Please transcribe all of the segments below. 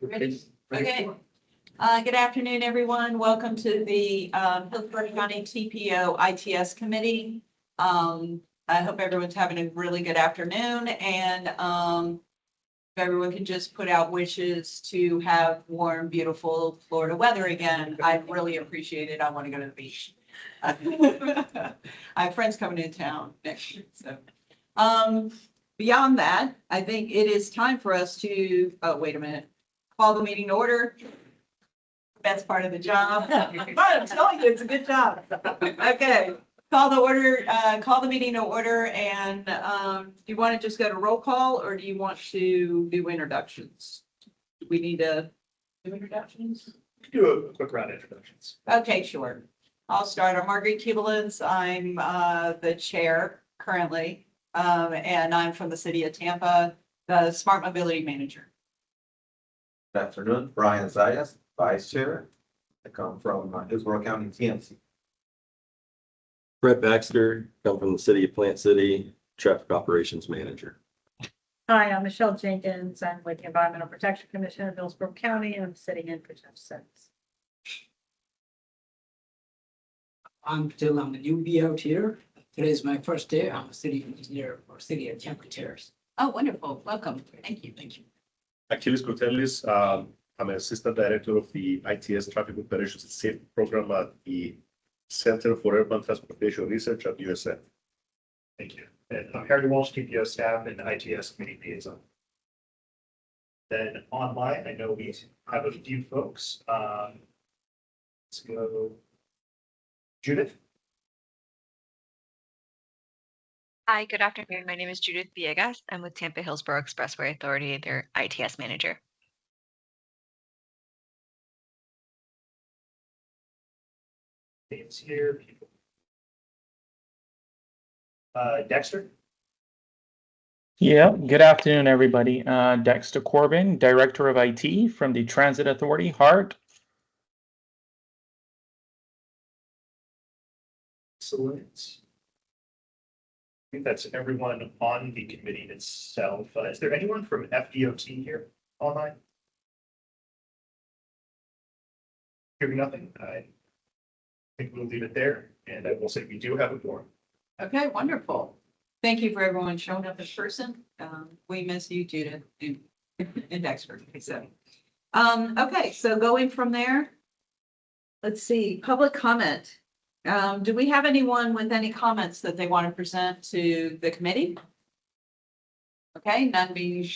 Ready? Okay. Good afternoon, everyone. Welcome to the Hillsborough County TPO ITS Committee. I hope everyone's having a really good afternoon, and if everyone can just put out wishes to have warm, beautiful Florida weather again, I'd really appreciate it. I want to go to the beach. I have friends coming in town next year, so. Beyond that, I think it is time for us to, oh, wait a minute, call the meeting to order. Best part of the job. But I'm telling you, it's a good job. Okay, call the meeting to order, and do you want to just go to roll call, or do you want to do introductions? Do we need to do introductions? Do a quick round of introductions. Okay, sure. I'll start. I'm Marguerite Kubelitz. I'm the chair currently. And I'm from the city of Tampa, the Smart Mobility Manager. Good afternoon, Brian Zayas, Vice Chair. I come from Hillsborough County, TNC. Brett Baxter, come from the city of Plant City, Traffic Operations Manager. Hi, I'm Michelle Jenkins. I'm with the Environmental Protection Commission of Hillsborough County, and I'm sitting in for Jeff Sims. I'm the new BO here. Today is my first day. I'm a city engineer for City of Tampa Terrace. Oh, wonderful. Welcome. Thank you. Thank you. Achilles Kotelis, I'm an assistant director of the ITS Traffic Operations and Safety Program at the Center for Urban Transportation Research at USF. Thank you. And I'm Harry Walsh, TPO staff and ITS committee liaison. Then online, I know we have a few folks. Let's go. Judith. Hi, good afternoon. My name is Judith Villegas. I'm with Tampa Hillsborough Expressway Authority, their ITS manager. Names here. People. Dexter. Yeah, good afternoon, everybody. Dexter Corbin, Director of IT from the Transit Authority, HART. Excellent. I think that's everyone on the committee itself. Is there anyone from FDOT here online? Hearing nothing, I think we'll leave it there, and I will say we do have a quorum. Okay, wonderful. Thank you for everyone showing up in person. We miss you, Judith and Dexter. Okay, so going from there, let's see, public comment. Do we have anyone with any comments that they want to present to the committee? Okay, none being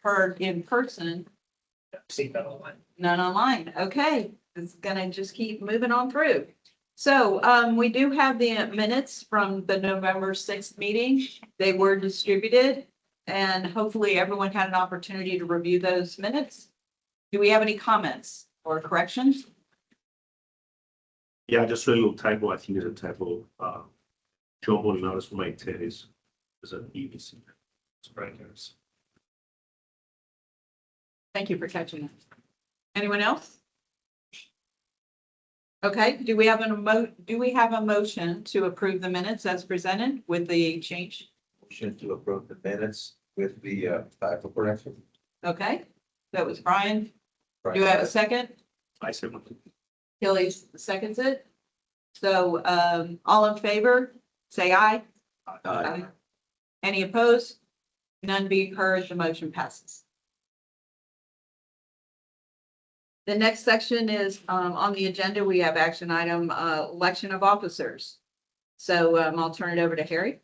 heard in person, See that online. none online. Okay, it's gonna just keep moving on through. So we do have the minutes from the November 6th meeting. They were distributed, and hopefully everyone had an opportunity to review those minutes. Do we have any comments or corrections? Yeah, just a little typo. I think it's a typo. Joe Molinares from my is an EBC. It's right there. Thank you for catching that. Anyone else? Okay, do we have a motion to approve the minutes as presented with the change? Motion to approve the minutes with the typo correction. Okay, that was Brian. Do you have a second? I said, Kelly seconds it. So all in favor, say aye. Aye. Any opposed? None being heard, the motion passes. The next section is on the agenda. We have action item election of officers. So I'll turn it over to Harry.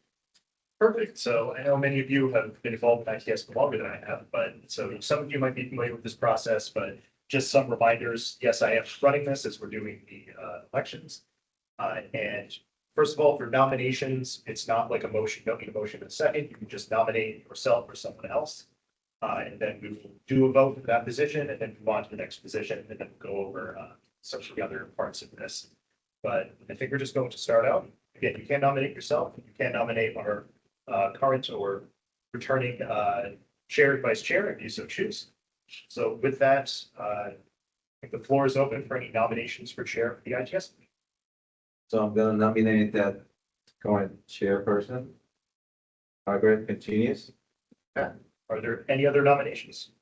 Perfect. So I know many of you have been involved in ITS for longer than I have, but so some of you might be familiar with this process, but just some reminders. Yes, I am running this as we're doing the elections. And first of all, for nominations, it's not like a motion. You don't need a motion in a second. You can just nominate yourself or someone else. And then we will do a vote for that position and then move on to the next position and then go over some of the other parts of this. But I think we're just going to start out. Again, you can't nominate yourself. You can't nominate our current or returning chair and vice chair if you so choose. So with that, I think the floor is open for any nominations for chair of the ITS. So I'm gonna nominate that current chairperson, Margaret continues. Are there any other nominations?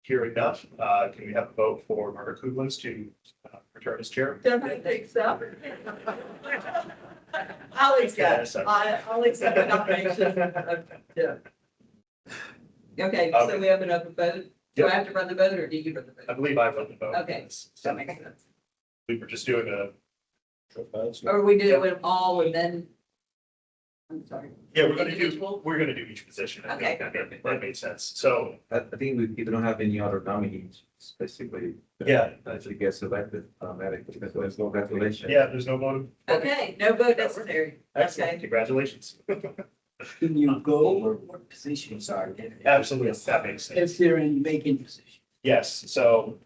Hearing none, can we have a vote for Margaret Kuglins to return as chair? Definitely think so. I'll accept, I'll accept the nomination. Yeah. Okay, so we have an open vote. Do I have to run the vote or do you run the I vote? believe I run the vote. Okay, that makes sense. We were just doing a. Or we do it all and then. I'm sorry. Yeah, we're gonna Individual? do each position. I Okay. think that made sense. So, I think we don't have any other nominees, basically. yeah, Actually get selected, automatically, so congratulations. yeah, there's no vote. Okay, no vote necessary. Excellent, Okay. congratulations. Can you go over what positions are there? Absolutely, that makes sense. If there are any vacant positions. Yes, so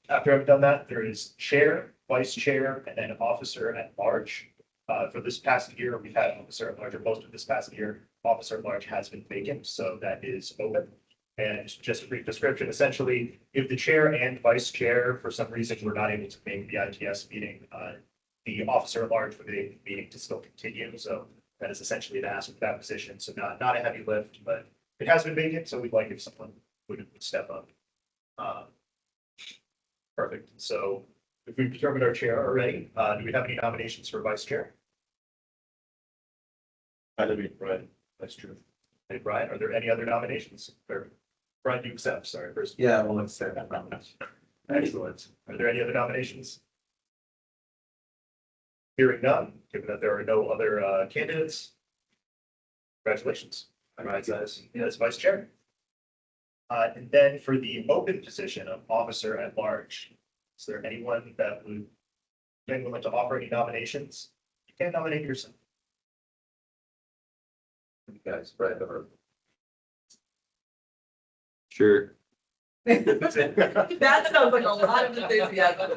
after I've done that, there is chair, vice chair, and then officer at large. For this past year, we've had officer at large, or most of this past year, officer at large has been vacant, so that is open. And just a brief description, essentially, if the chair and vice chair, for some reason, were not able to make the ITS meeting, the officer at large for the meeting to still continue, so that is essentially an ask for that position, so not a heavy lift, but it has been vacant, so we'd like if someone would step up. Perfect, so if we've determined our chair already, do we have any nominations for vice chair? I didn't mean, right, that's true. Hey, Brian, are there any other nominations? Or, Brian, you accept, sorry, first. Yeah, I will accept that nomination. Excellent. Are there any other nominations? Hearing none, given that there are no other candidates. Congratulations. Brian Zayas as vice chair. And then for the open position of officer at large, is there anyone that would be willing to offer any nominations? You can nominate yourself. You guys spread or Sure. That sounds like a lot of enthusiasm.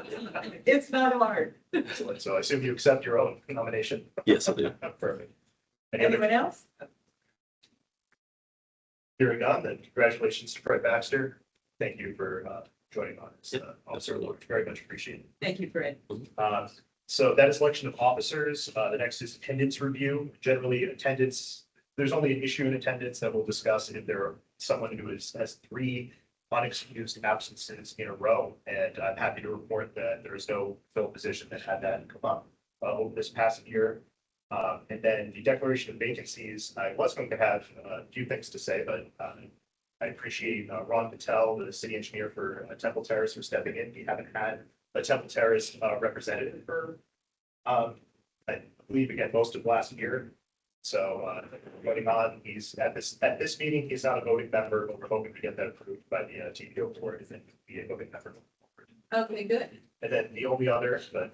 It's not hard. Excellent. So I assume you accept your own nomination. Yes, I do. Perfect. Any other- Anyone else? Hearing none, then congratulations to Fred Baxter. Thank you for joining on as officer at large. Very much appreciated. Thank you, Fred. So that is election of officers. The next is attendance review. Generally, attendance, there's only an issue in attendance that we'll discuss if there are someone who has 3 unexcused absences in a row. And I'm happy to report that there is no fill position that had that come up over this past year. And then the declaration of vacancies, I was going to have a few things to say, but I appreciate Ron Patel, the city engineer for Temple Terrace, for stepping in. We haven't had a Temple Terrace representative for, I believe, again, most of last year. So voting on, he's at this meeting, he's not a voting member, but we're hoping to get that approved by the TPO board and be a voting member. Okay, good. And then the only other, but I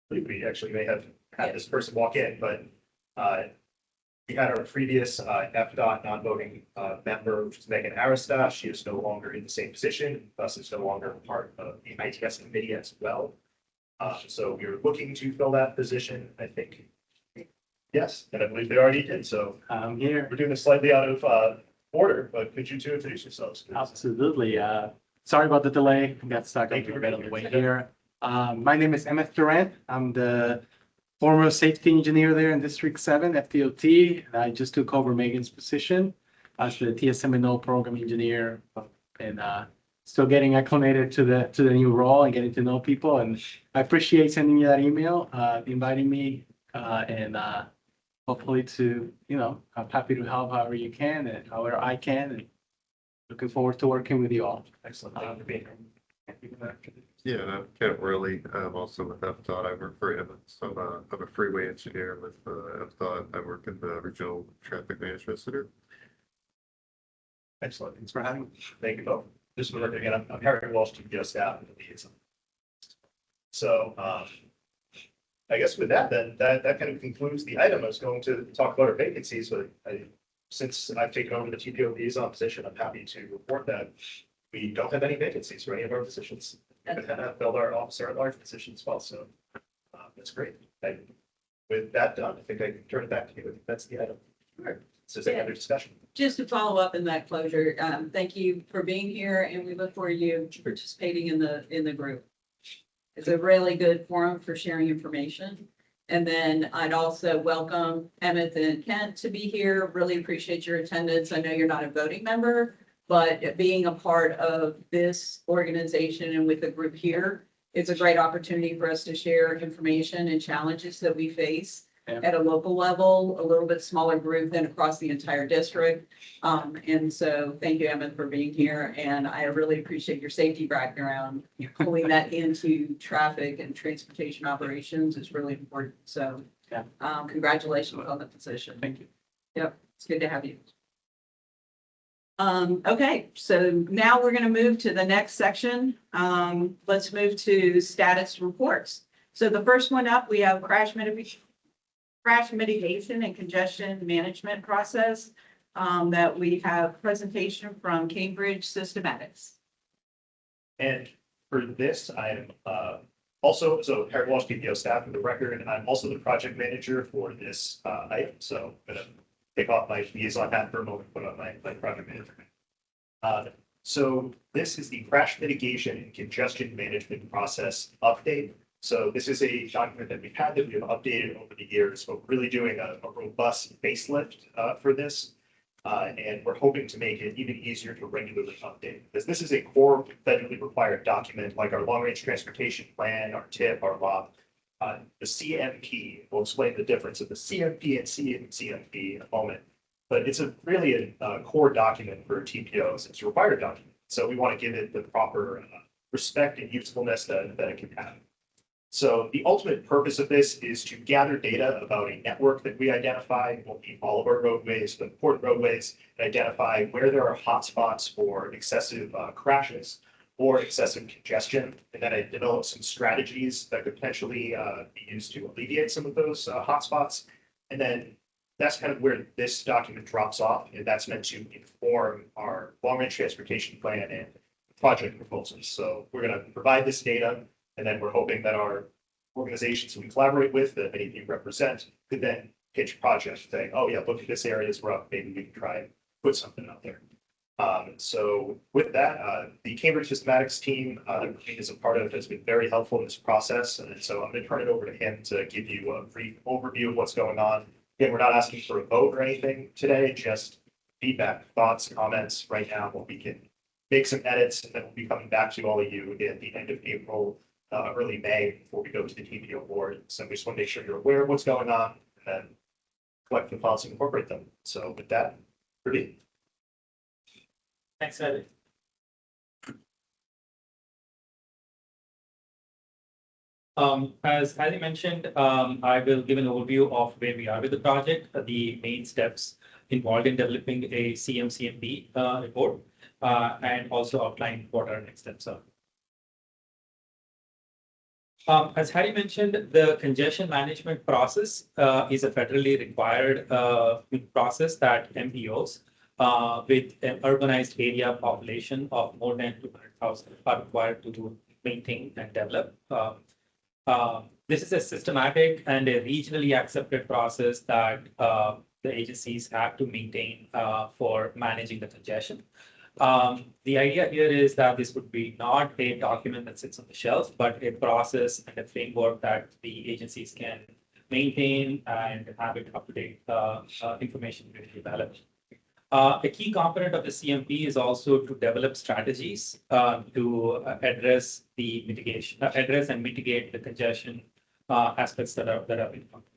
believe we actually may have had this person walk in, but we had our previous FDOT non-voting member, which is Megan Arista. She is no longer in the same position, thus is no longer part of the ITS committee as well. So we were looking to fill that position, I think. Yes, and I believe they already did. So I'm here. we're doing this slightly out of order, but could you two introduce yourselves? please? Absolutely. Sorry about the delay. Got stuck a Thank you little for bit on the way being here. My name is Emmett Durant. I'm the former safety engineer there in District 7 FDOT. I just took over Megan's position as the TSM&O program engineer, and still getting acclimated to the new role and getting to know people. And I appreciate sending me that email, inviting me, and hopefully to, I'm happy to help however you can and however I can, and looking forward to working with you all. Excellent. Thank you for being here. Yeah, and I'm Kent Worley. I'm also with FDOT. I work for Emmons. I'm a freeway engineer with FDOT. I work in the regional traffic management center. Excellent. Thanks for having me. Thank you both. Just for again, I'm Harry Walsh, TPO staff. So I guess with that, then that kind of concludes the item. I was going to talk about our vacancies, but since I've taken over the TPO liaison position, I'm happy to report that we don't have any vacancies for any of our positions. We have filled our officer at large position as well. So that's great. And with that done, I think I can turn it back to you. I think that's the item. Sure. So is there any other discussion? Just to follow up in that closure, thank you for being here and we look forward to you participating in the group. It's a really good forum for sharing information. And then I'd also welcome Emmett and Kent to be here. Really appreciate your attendance. I know you're not a voting member, But being a part of this organization and with the group here, it's a great opportunity for us to share information and challenges that we face Yeah. at a local level, a little bit smaller group than across the entire district. And so thank you, Emmett, for being here. And I really appreciate your safety background. Pulling that into traffic and transportation operations is really important. So Yeah. congratulations on the position. Thank you. Yep, it's good to have you. Okay, so now we're gonna move to the next section. Let's move to status reports. So the first one up, we have crash mitigation and congestion management process. That we have presentation from Cambridge Systematics. And for this, I'm also, so Harry Walsh, PPO staff for the record, and I'm also the project manager for this item. So I'm gonna take off my liaison hat for a moment, put on my project manager. So this is the crash mitigation and congestion management process update. So this is a document that we've had that we've updated over the years, but we're really doing a robust facelift for this. And we're hoping to make it even easier to regularly update, because this is a core federally required document, like our long-range transportation plan, our TIP, our LOP. The CMP, we'll explain the difference of the CMP and CMP in a moment. But it's really a core document for TPOs. It's a required document. So we want to give it the proper respect and usefulness that it can have. So the ultimate purpose of this is to gather data about a network that we identify, will be all of our roadways, the important roadways, and identify where there are hotspots for excessive crashes or excessive congestion. And then I develop some strategies that could potentially be used to alleviate some of those hotspots. And then that's kind of where this document drops off, and that's meant to inform our long-range transportation plan and project proposals. So we're going to provide this data, and then we're hoping that our organizations we collaborate with, that many of you represent, could then pitch projects saying, oh yeah, look at this area is rough, maybe we can try and put something out there. So with that, the Cambridge Systematics team that Rain is a part of has been very helpful in this process. And so I'm going to turn it over to him to give you a brief overview of what's going on. Again, we're not asking for a vote or anything today, just feedback, thoughts, comments right now, what we can make some edits, and then we'll be coming back to all of you at the end of April, early May, before we go to the TPO board. So we just want to make sure you're aware of what's going on, and then collect the thoughts and incorporate them. So with that, Rudy. Thanks, Eddie. As I mentioned, I will give an overview of where we are with the project, the main steps involved in developing a CMCMP report, and also outline what our next steps are. As Harry mentioned, the congestion management process is a federally required process that MPOs with an urbanized area population of more than 200,000 are required to maintain and develop. This is a systematic and a regionally accepted process that the agencies have to maintain for managing the congestion. The idea here is that this would be not a document that sits on the shelf, but a process and a framework that the agencies can maintain and have it up-to-date information really developed. A key component of the CMP is also to develop strategies to address the mitigation, address and mitigate the congestion aspects that are involved.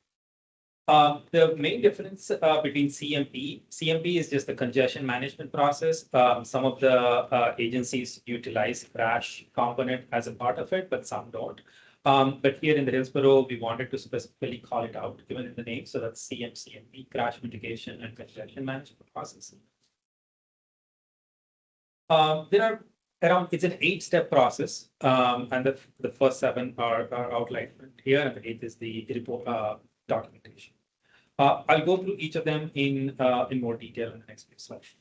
The main difference between CMP is just the congestion management process. Some of the agencies utilize crash component as a part of it, but some don't. But here in the Hillsborough, we wanted to specifically call it out, given in the name. So that's CMCMP, crash mitigation and congestion management process. There are around, it's an 8-step process. And the first 7 are outlined here, and the 8th is the report documentation. I'll go through each of them in more detail in the next few slides.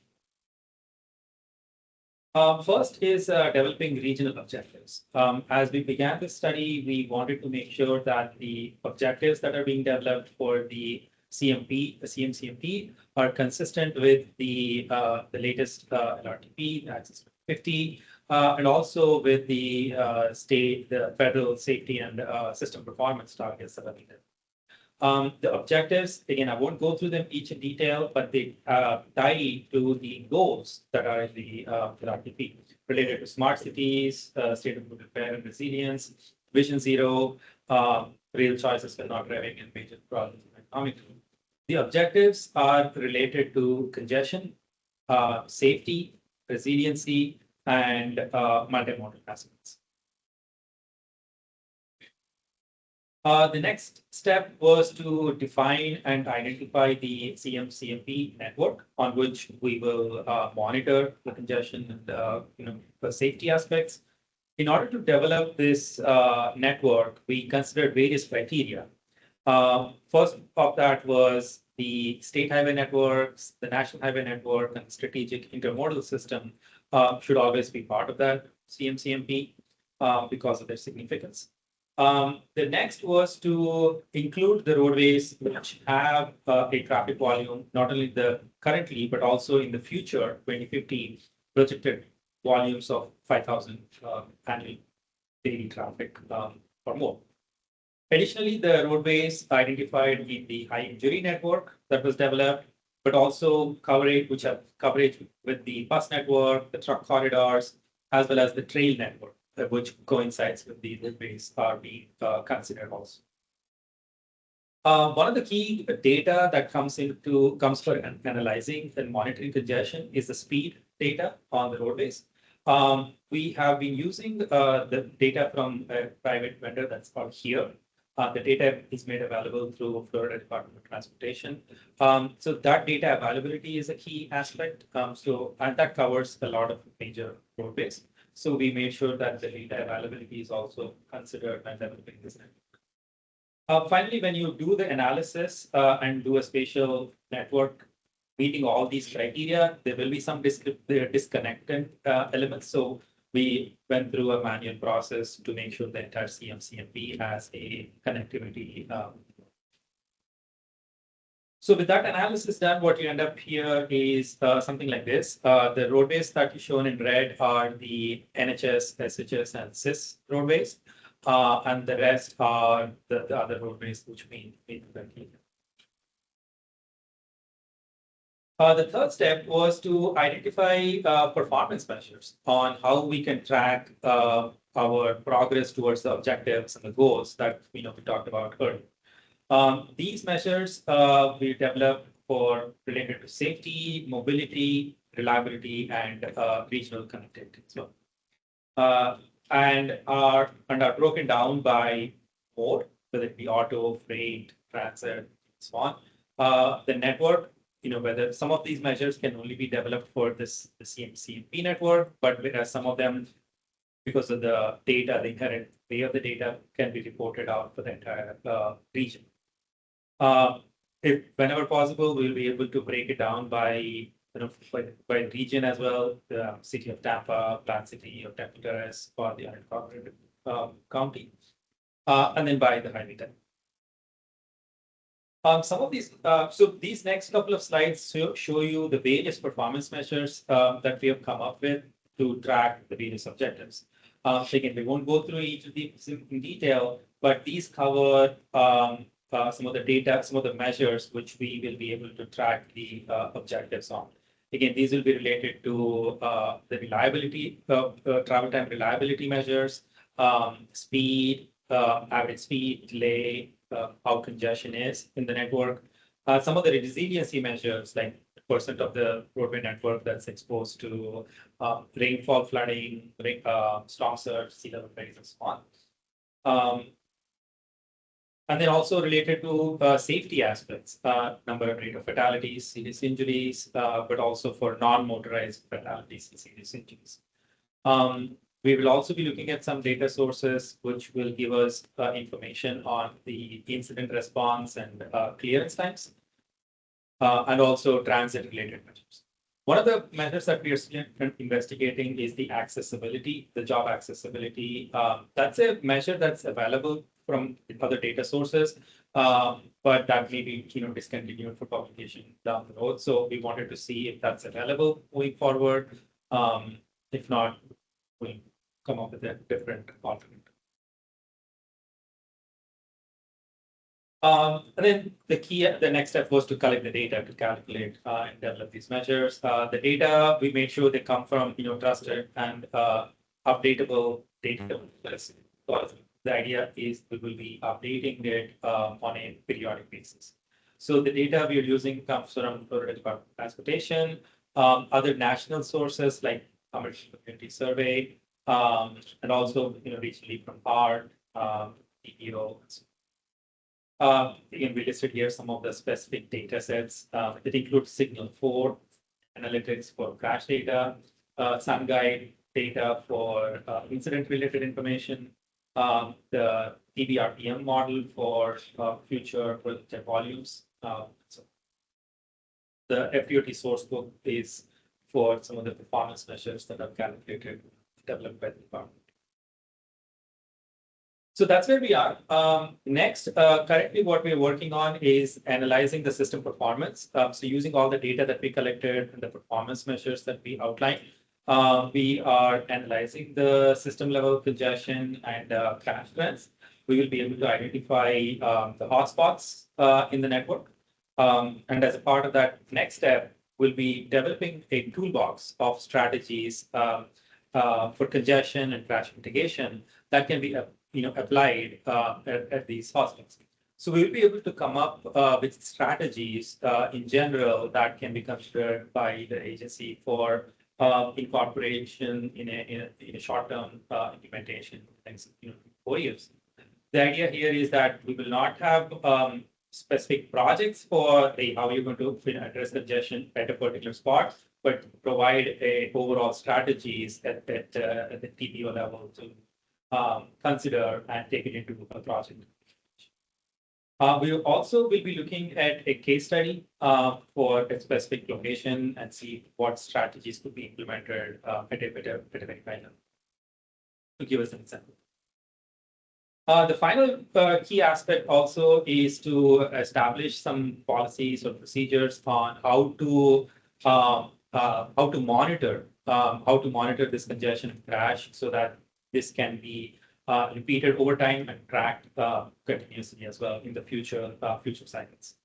First is developing regional objectives. As we began this study, we wanted to make sure that the objectives that are being developed for the CMCMP are consistent with the latest LRTP, Access 50, and also with the federal safety and system performance targets that are needed. The objectives, again, I won't go through them each in detail, but they tie to the goals that are in the RTP related to smart cities, state of good repair and resilience, Vision Zero, real choices for not driving and major problems in economic. The objectives are related to congestion, safety, resiliency, and multimodal aspects. The next step was to define and identify the CMCMP network on which we will monitor the congestion and the safety aspects. In order to develop this network, we considered various criteria. First of that was the state highway networks, the national highway network, and strategic intermodal system should always be part of that CMCMP because of their significance. The next was to include the roadways which have a traffic volume, not only the currently, but also in the future, 2050, projected volumes of 5,000 annual daily traffic or more. Additionally, the roadways identified in the high injury network that was developed, but also coverage, which have coverage with the bus network, the truck corridors, as well as the trail network, which coincides with the roadways are being considered also. One of the key data that comes for analyzing and monitoring congestion is the speed data on the roadways. We have been using the data from a private vendor that's called HERE. The data is made available through Florida Department of Transportation. So that data availability is a key aspect. And that covers a lot of major roadways. So we made sure that the data availability is also considered when developing this network. Finally, when you do the analysis and do a spatial network meeting all these criteria, there will be some disconnected elements. So we went through a manual process to make sure the entire CMCMP has a connectivity. So with that analysis done, what you end up here is something like this. The roadways that you shown in red are the NHS, SHS, and CIS roadways. And the rest are the other roadways which mean the third step was to identify performance measures on how we can track our progress towards the objectives and the goals that we talked about earlier. These measures we developed for related to safety, mobility, reliability, and regional connectivity as well. And are broken down by mode, whether it be auto, freight, transit, and so on. The network, whether some of these measures can only be developed for the CMCMP network, but whereas some of them, because of the data, the inherent way of the data, can be reported out for the entire region. If whenever possible, we'll be able to break it down by by region as well, the city of Tampa, Plant City, or Temple Terrace, or the unincorporated county, and then by the highway type. Some of these, so these next couple of slides show you the various performance measures that we have come up with to track the various objectives. Again, we won't go through each of these in detail, but these cover some of the data, some of the measures which we will be able to track the objectives on. Again, these will be related to the reliability, travel time reliability measures, speed, average speed, delay, how congestion is in the network. Some of the resiliency measures, like percent of the roadway network that's exposed to rainfall, flooding, storm surge, sea level rise, and so on. And then also related to safety aspects, number and rate of fatalities, serious injuries, but also for non-motorized fatalities and serious injuries. We will also be looking at some data sources which will give us information on the incident response and clearance times, and also transit-related measures. One of the measures that we are still investigating is the accessibility, the job accessibility. That's a measure that's available from other data sources, but that may be discontinued for publication down the road. So we wanted to see if that's available going forward. If not, we'll come up with a different alternative. And then the next step was to collect the data to calculate and develop these measures. The data, we made sure they come from, trusted and updatable data. So the idea is we will be updating it on a periodic basis. So the data we are using comes from Florida Department of Transportation, other national sources like Commercial Community Survey, and also, regionally from HART, TPO, and so again, we listed here some of the specific data sets. It includes Signal 4 analytics for crash data, SunGuide data for incident-related information, the TBRPM model for future projected volumes. So the FDOT source book is for some of the performance measures that are calculated, developed by the department. So that's where we are. Next, currently what we're working on is analyzing the system performance. So using all the data that we collected and the performance measures that we outlined, we are analyzing the system level congestion and crash trends. We will be able to identify the hotspots in the network. And as a part of that next step, we'll be developing a toolbox of strategies for congestion and crash mitigation that can be applied at these hotspots. So we'll be able to come up with strategies in general that can be considered by the agency for incorporation in a short-term implementation, next 4 years. The idea here is that we will not have specific projects for how you're going to address congestion at a particular spot, but provide a overall strategies at the TPO level to consider and take it into a project. We also will be looking at a case study for a specific location and see what strategies could be implemented at a better kind of to give us an example. The final key aspect also is to establish some policies or procedures on how to monitor this congestion and crash so that this can be repeated over time and tracked continuously as well in the future cycles.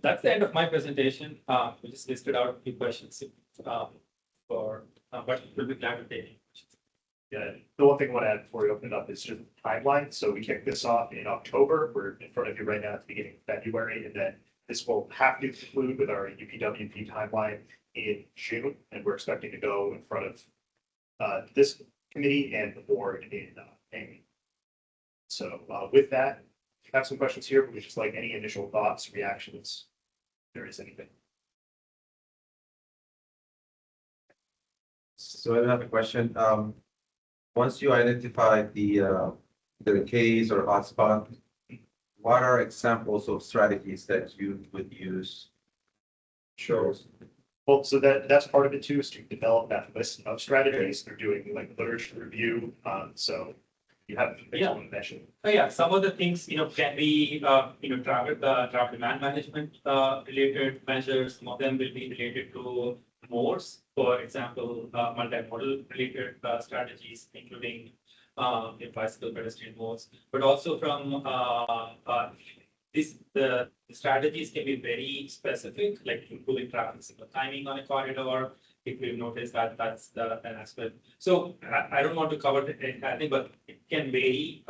That's the end of my presentation. We just listed out a few questions but we'll be glad to take any questions. Yeah, the one thing I want to add before we open it up is just the timeline. So we kicked this off in October. We're in front of you right now at the beginning of February, and then this will have to conclude with our UPWP timeline in June, and we're expecting to go in front of this committee and the board in May. So with that, I have some questions here, but we just like any initial thoughts, reactions, if there is anything. So I have a question. Once you identify the case or hotspot, what are examples of strategies that you would use? Sure. Well, so that's part of it too, is to develop that list of strategies. They're doing like literature review. So you have mentioned. Oh, yeah, some of the things can be traffic demand management related measures. Some of them will be related to modes. For example, multimodal related strategies, including bicycle pedestrian modes, but also from the strategies can be very specific, like improving traffic signal timing on a corridor. If we've noticed that that's an aspect. So I don't want to cover the entire thing, but it can vary.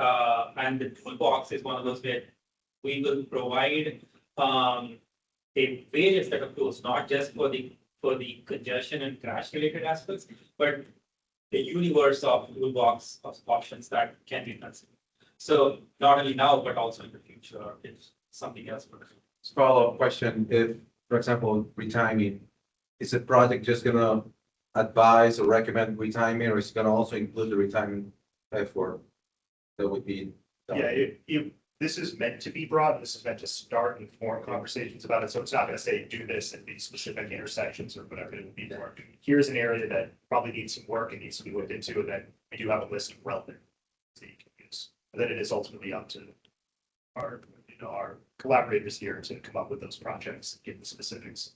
And the toolbox is one of those where we will provide a various set of tools, not just for the congestion and crash related aspects, but the universe of toolbox of options that can be considered. So not only now, but also in the future, if something else. Follow-up question: if, for example, retiming, is the project just gonna advise or recommend retiming, or is it gonna also include the retiming effort that would be done? Yeah, this is meant to be broad. This is meant to start and form conversations about it. So it's not going to say do this at these specific intersections or whatever. It would be more. Here's an area that probably needs some work and needs to be looked into, and then we do have a list of relevant that you can use. And then it is ultimately up to our collaborators here to come up with those projects and give the specifics.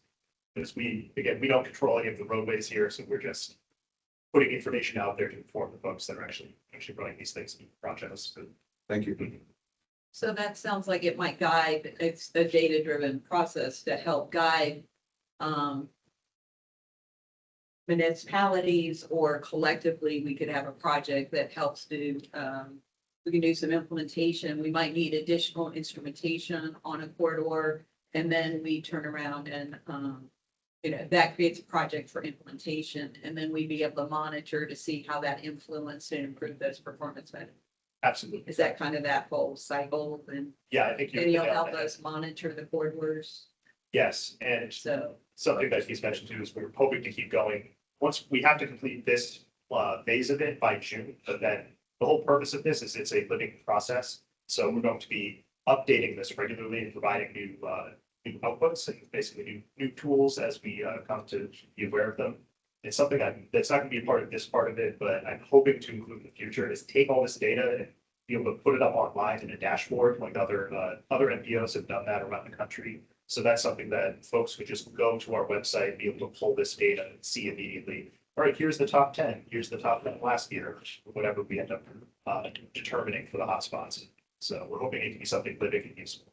Because we don't control any of the roadways here, so we're just putting information out there to inform the folks that are actually running these things in projects. Thank you. So that sounds like it might guide, it's a data-driven process to help guide municipalities, or collectively, we could have a project that helps do, we can do some implementation. We might need additional instrumentation on a corridor, and then we turn around and, that creates a project for implementation, and then we'd be able to monitor to see how that influenced and improved those performance measures. Absolutely. Is that kind of that whole cycle? And Yeah, I think and you'll you're. help us monitor the corridors, Yes, and so. something that he's mentioned too is we're hoping to keep going. Once we have to complete this phase of it by June, but then the whole purpose of this is it's a living process. So we're going to be updating this regularly and providing new outputs and basically new tools as we come to be aware of them. It's something that's not going to be a part of this part of it, but I'm hoping to include in the future is take all this data and be able to put it up online in a dashboard like other MPOs have done that around the country. So that's something that folks could just go to our website, be able to pull this data and see immediately. All right, here's the top 10, here's the top 10 last year, whatever we end up determining for the hotspots. So we're hoping it can be something living and useful.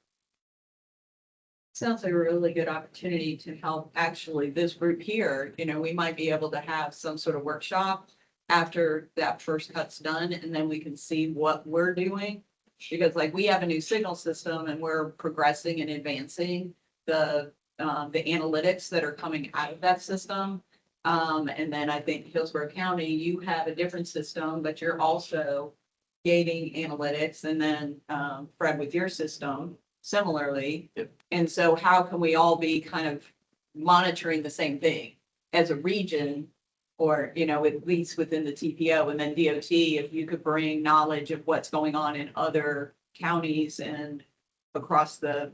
Sounds like a really good opportunity to help actually this group here, we might be able to have some sort of workshop after that first cut's done, and then we can see what we're doing. Because like we have a new signal system and we're progressing and advancing the analytics that are coming out of that system. And then I think Hillsborough County, you have a different system, but you're also gaining analytics, and then Fred with your system similarly. Yep. And so how can we all be kind of monitoring the same thing as a region, or, at least within the TPO, and then DOT, if you could bring knowledge of what's going on in other counties and across the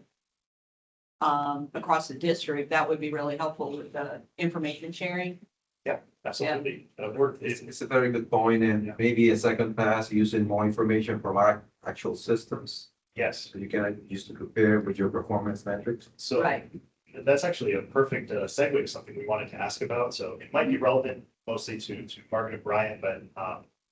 district, that would be really helpful with the information sharing. Yeah, absolutely. It's a very good point, and maybe a second pass using more information from our actual systems. Yes, So you can use to compare with your performance metrics. so Right. that's actually a perfect segue to something we wanted to ask about. So it might be relevant mostly to Margaret and Brian, but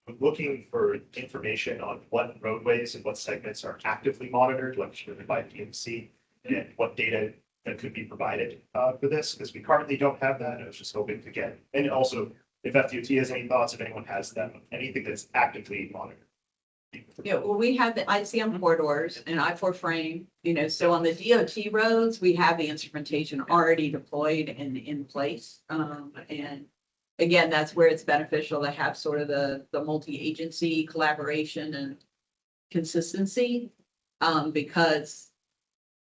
we're looking for information on what roadways and what segments are actively monitored, like by PMC, and what data that could be provided for this, because we currently don't have that. I was just hoping to get, and also if FDOT has any thoughts, if anyone has them, anything that's actively monitored. Yeah, well, we have the ICM corridors and I-4 frame, so on the DOT roads, we have the instrumentation already deployed and in place. And again, that's where it's beneficial to have sort of the multi-agency collaboration and consistency. Because,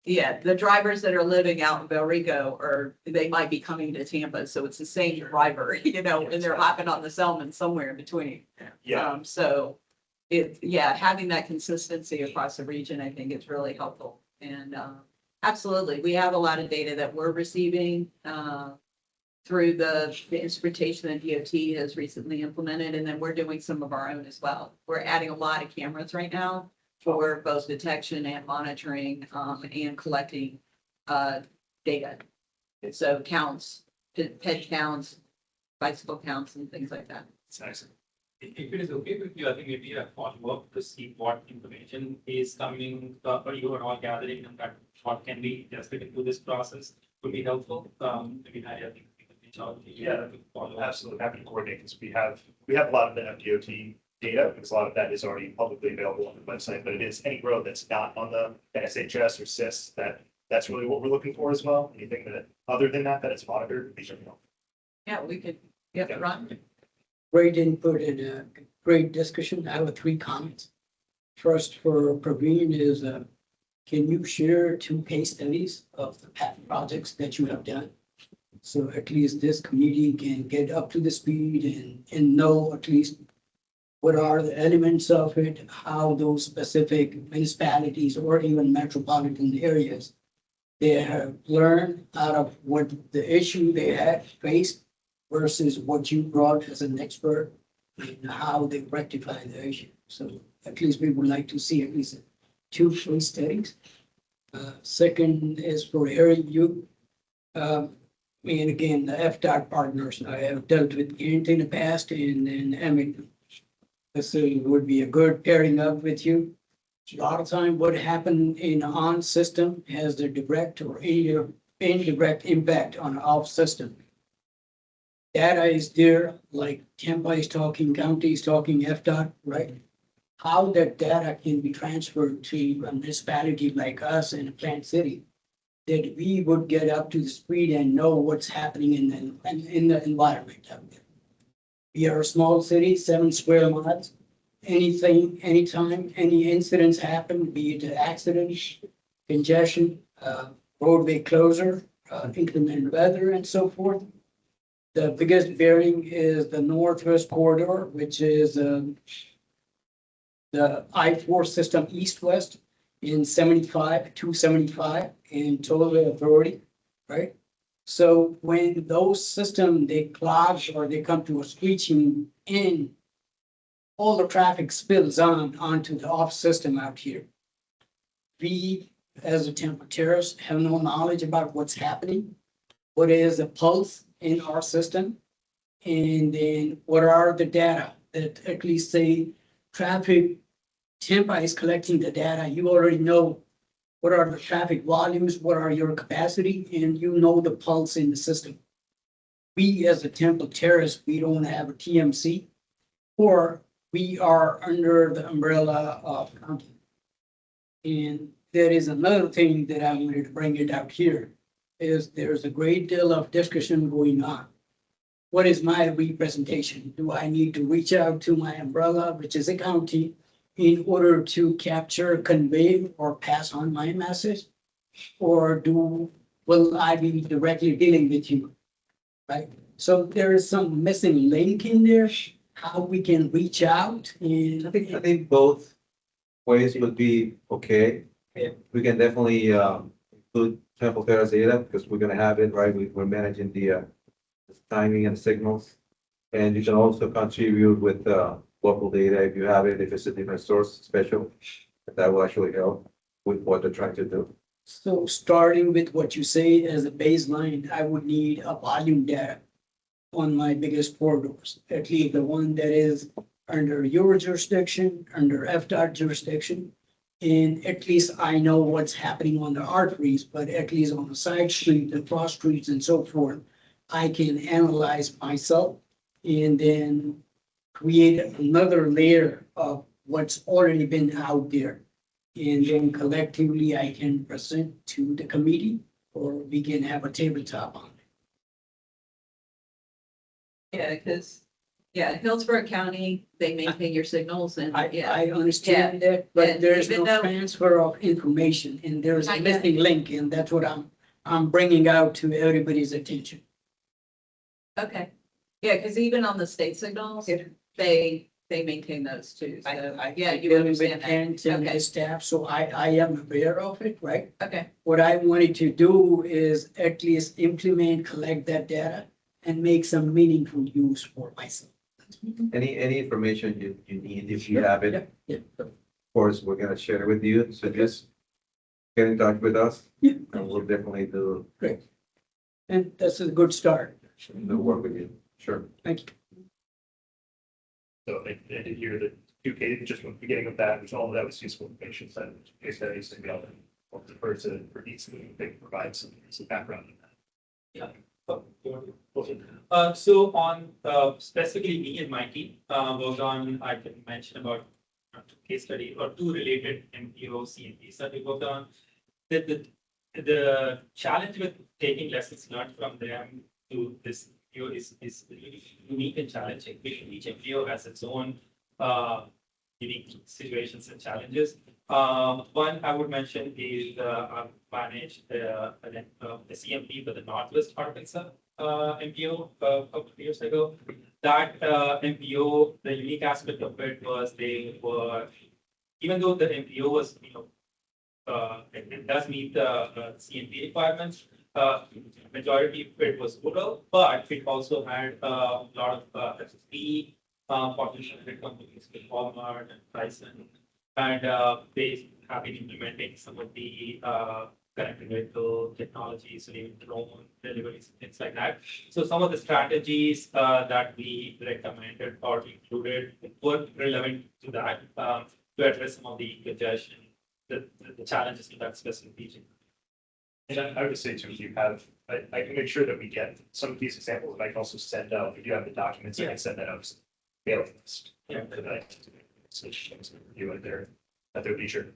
yeah, the drivers that are living out in Bel Rico they might be coming to Tampa, so it's the same driver, and they're hopping on the Selman somewhere in between. Yeah, So having that consistency across the region, I think is really helpful. And absolutely, we have a lot of data that we're receiving through the instrumentation that DOT has recently implemented, and then we're doing some of our own as well. We're adding a lot of cameras right now for both detection and monitoring and collecting data. So counts, pet counts, bicycle counts, and things like that. it's nice. If it is okay with you, I think maybe a follow-up to see what information is coming, or you are all gathering, and that what can be ingested into this process would be helpful. Maybe I think we can reach out to you. Yeah, to follow up. Absolutely, happy to coordinate, because we have a lot of the FDOT data, because a lot of that is already publicly available on the website, but it is any road that's not on the SHS or SIS, that's really what we're looking for as well. Anything that, other than that is monitored, these are, Yeah, we could, Ron. Great input and a great discussion. I have 3 comments. First, for Praveen is, can you share 2 case studies of the past projects that you have done? So at least this community can get up to the speed and know at least what are the elements of it, how those specific municipalities or even metropolitan areas, they have learned out of what the issue they had faced versus what you brought as an expert and how they rectify the issue. So at least we would like to see at least 2 case studies. Second is for Harry, you. And again, the FDOT partners, I have dealt with Kent in the past, and then Emmett. This would be a good pairing up with you. A lot of time what happened in on system has the direct or indirect impact on off system. Data is there, like Tampa is talking, county is talking, FDOT, right? How that data can be transferred to a municipality like us in a Plant City, that we would get up to the speed and know what's happening in the environment out there. We are a small city, 7 square miles. Anything, anytime, any incidents happen, be it accidents, congestion, roadway closure, inclement weather and so forth. The biggest bearing is the northwest corridor, which is the I-4 system east-west in 275 in total authority, right? So when those systems, they clog or they come to a screeching end, all the traffic spills onto the off system out here. We, as a Temple Terrace, have no knowledge about what's happening. What is the pulse in our system? And then what are the data that at least say traffic, Tampa is collecting the data. You already know what are the traffic volumes, what are your capacity, and you know the pulse in the system. We, as a Temple Terrace, we don't have a TMC, or we are under the umbrella of county. And there is another thing that I wanted to bring it out here, is there's a great deal of discussion going on. What is my representation? Do I need to reach out to my umbrella, which is a county, in order to capture, convey, or pass on my message? Or will I be directly dealing with you? Right? So there is some missing link in there, how we can reach out and. I think both ways would be okay. Yeah. We can definitely include Temple Terrace data because we're gonna have it, right? We're managing the timing and signals. And you can also contribute with local data if you have it, if it's a different source, special. That will actually help with what they're trying to do. So starting with what you say as a baseline, I would need a volume data on my biggest corridors, at least the one that is under your jurisdiction, under FDOT jurisdiction. And at least I know what's happening on the arteries, but at least on the side street, the cross streets and so forth, I can analyze myself and then create another layer of what's already been out there. And then collectively, I can present to the committee, or we can have a tabletop on it. Yeah, because, Hillsborough County, they maintain your signals and, I understand that, but And there's even no though- transfer of information, and there's a I get missing link, and that's what I'm bringing out to everybody's attention. Okay. Yeah, because even on the state signals, they maintain those too. So, yeah, you Dealing with understand that. Kent and Okay. his staff, so I am aware of it, right? Okay, What I wanted to do is at least implement, collect that data and make some meaningful use for myself. Any information you need, if you have it, Yeah. of course, we're gonna share it with you. So just get in touch with us Yeah. and we'll definitely do Great. And that's a good start. the work with you. Sure. Thank you. So I did hear that just from the beginning of that, which all of that was useful information, so case studies to be able to defer to for each of them, they can provide some background on that. So on specifically me and my team worked on, I can mention about two case study or two related MPO CMPs that we worked on. The challenge with taking lessons learned from them to this MPO is unique and challenging. Each MPO has its own unique situations and challenges. One I would mention is I've managed a CMP for the Northwest Arkansas MPO a couple of years ago. That MPO, the unique aspect of it was they were, even though the MPO was, it does meet the CMP requirements, majority of it was rural, but it also had a lot of FSP population companies with Walmart and Tyson. And they have been implementing some of the connected vehicle technologies, so even drone deliveries, things like that. So some of the strategies that we recommended or included were relevant to that. to address some of the congestion, the challenges to that specific region. And I would just say too, if you have, I can make sure that we get some of these examples, but I can also send out, if you have the documents, I can send that out. As a mailing list. Yeah. That I, so you out there at their leisure.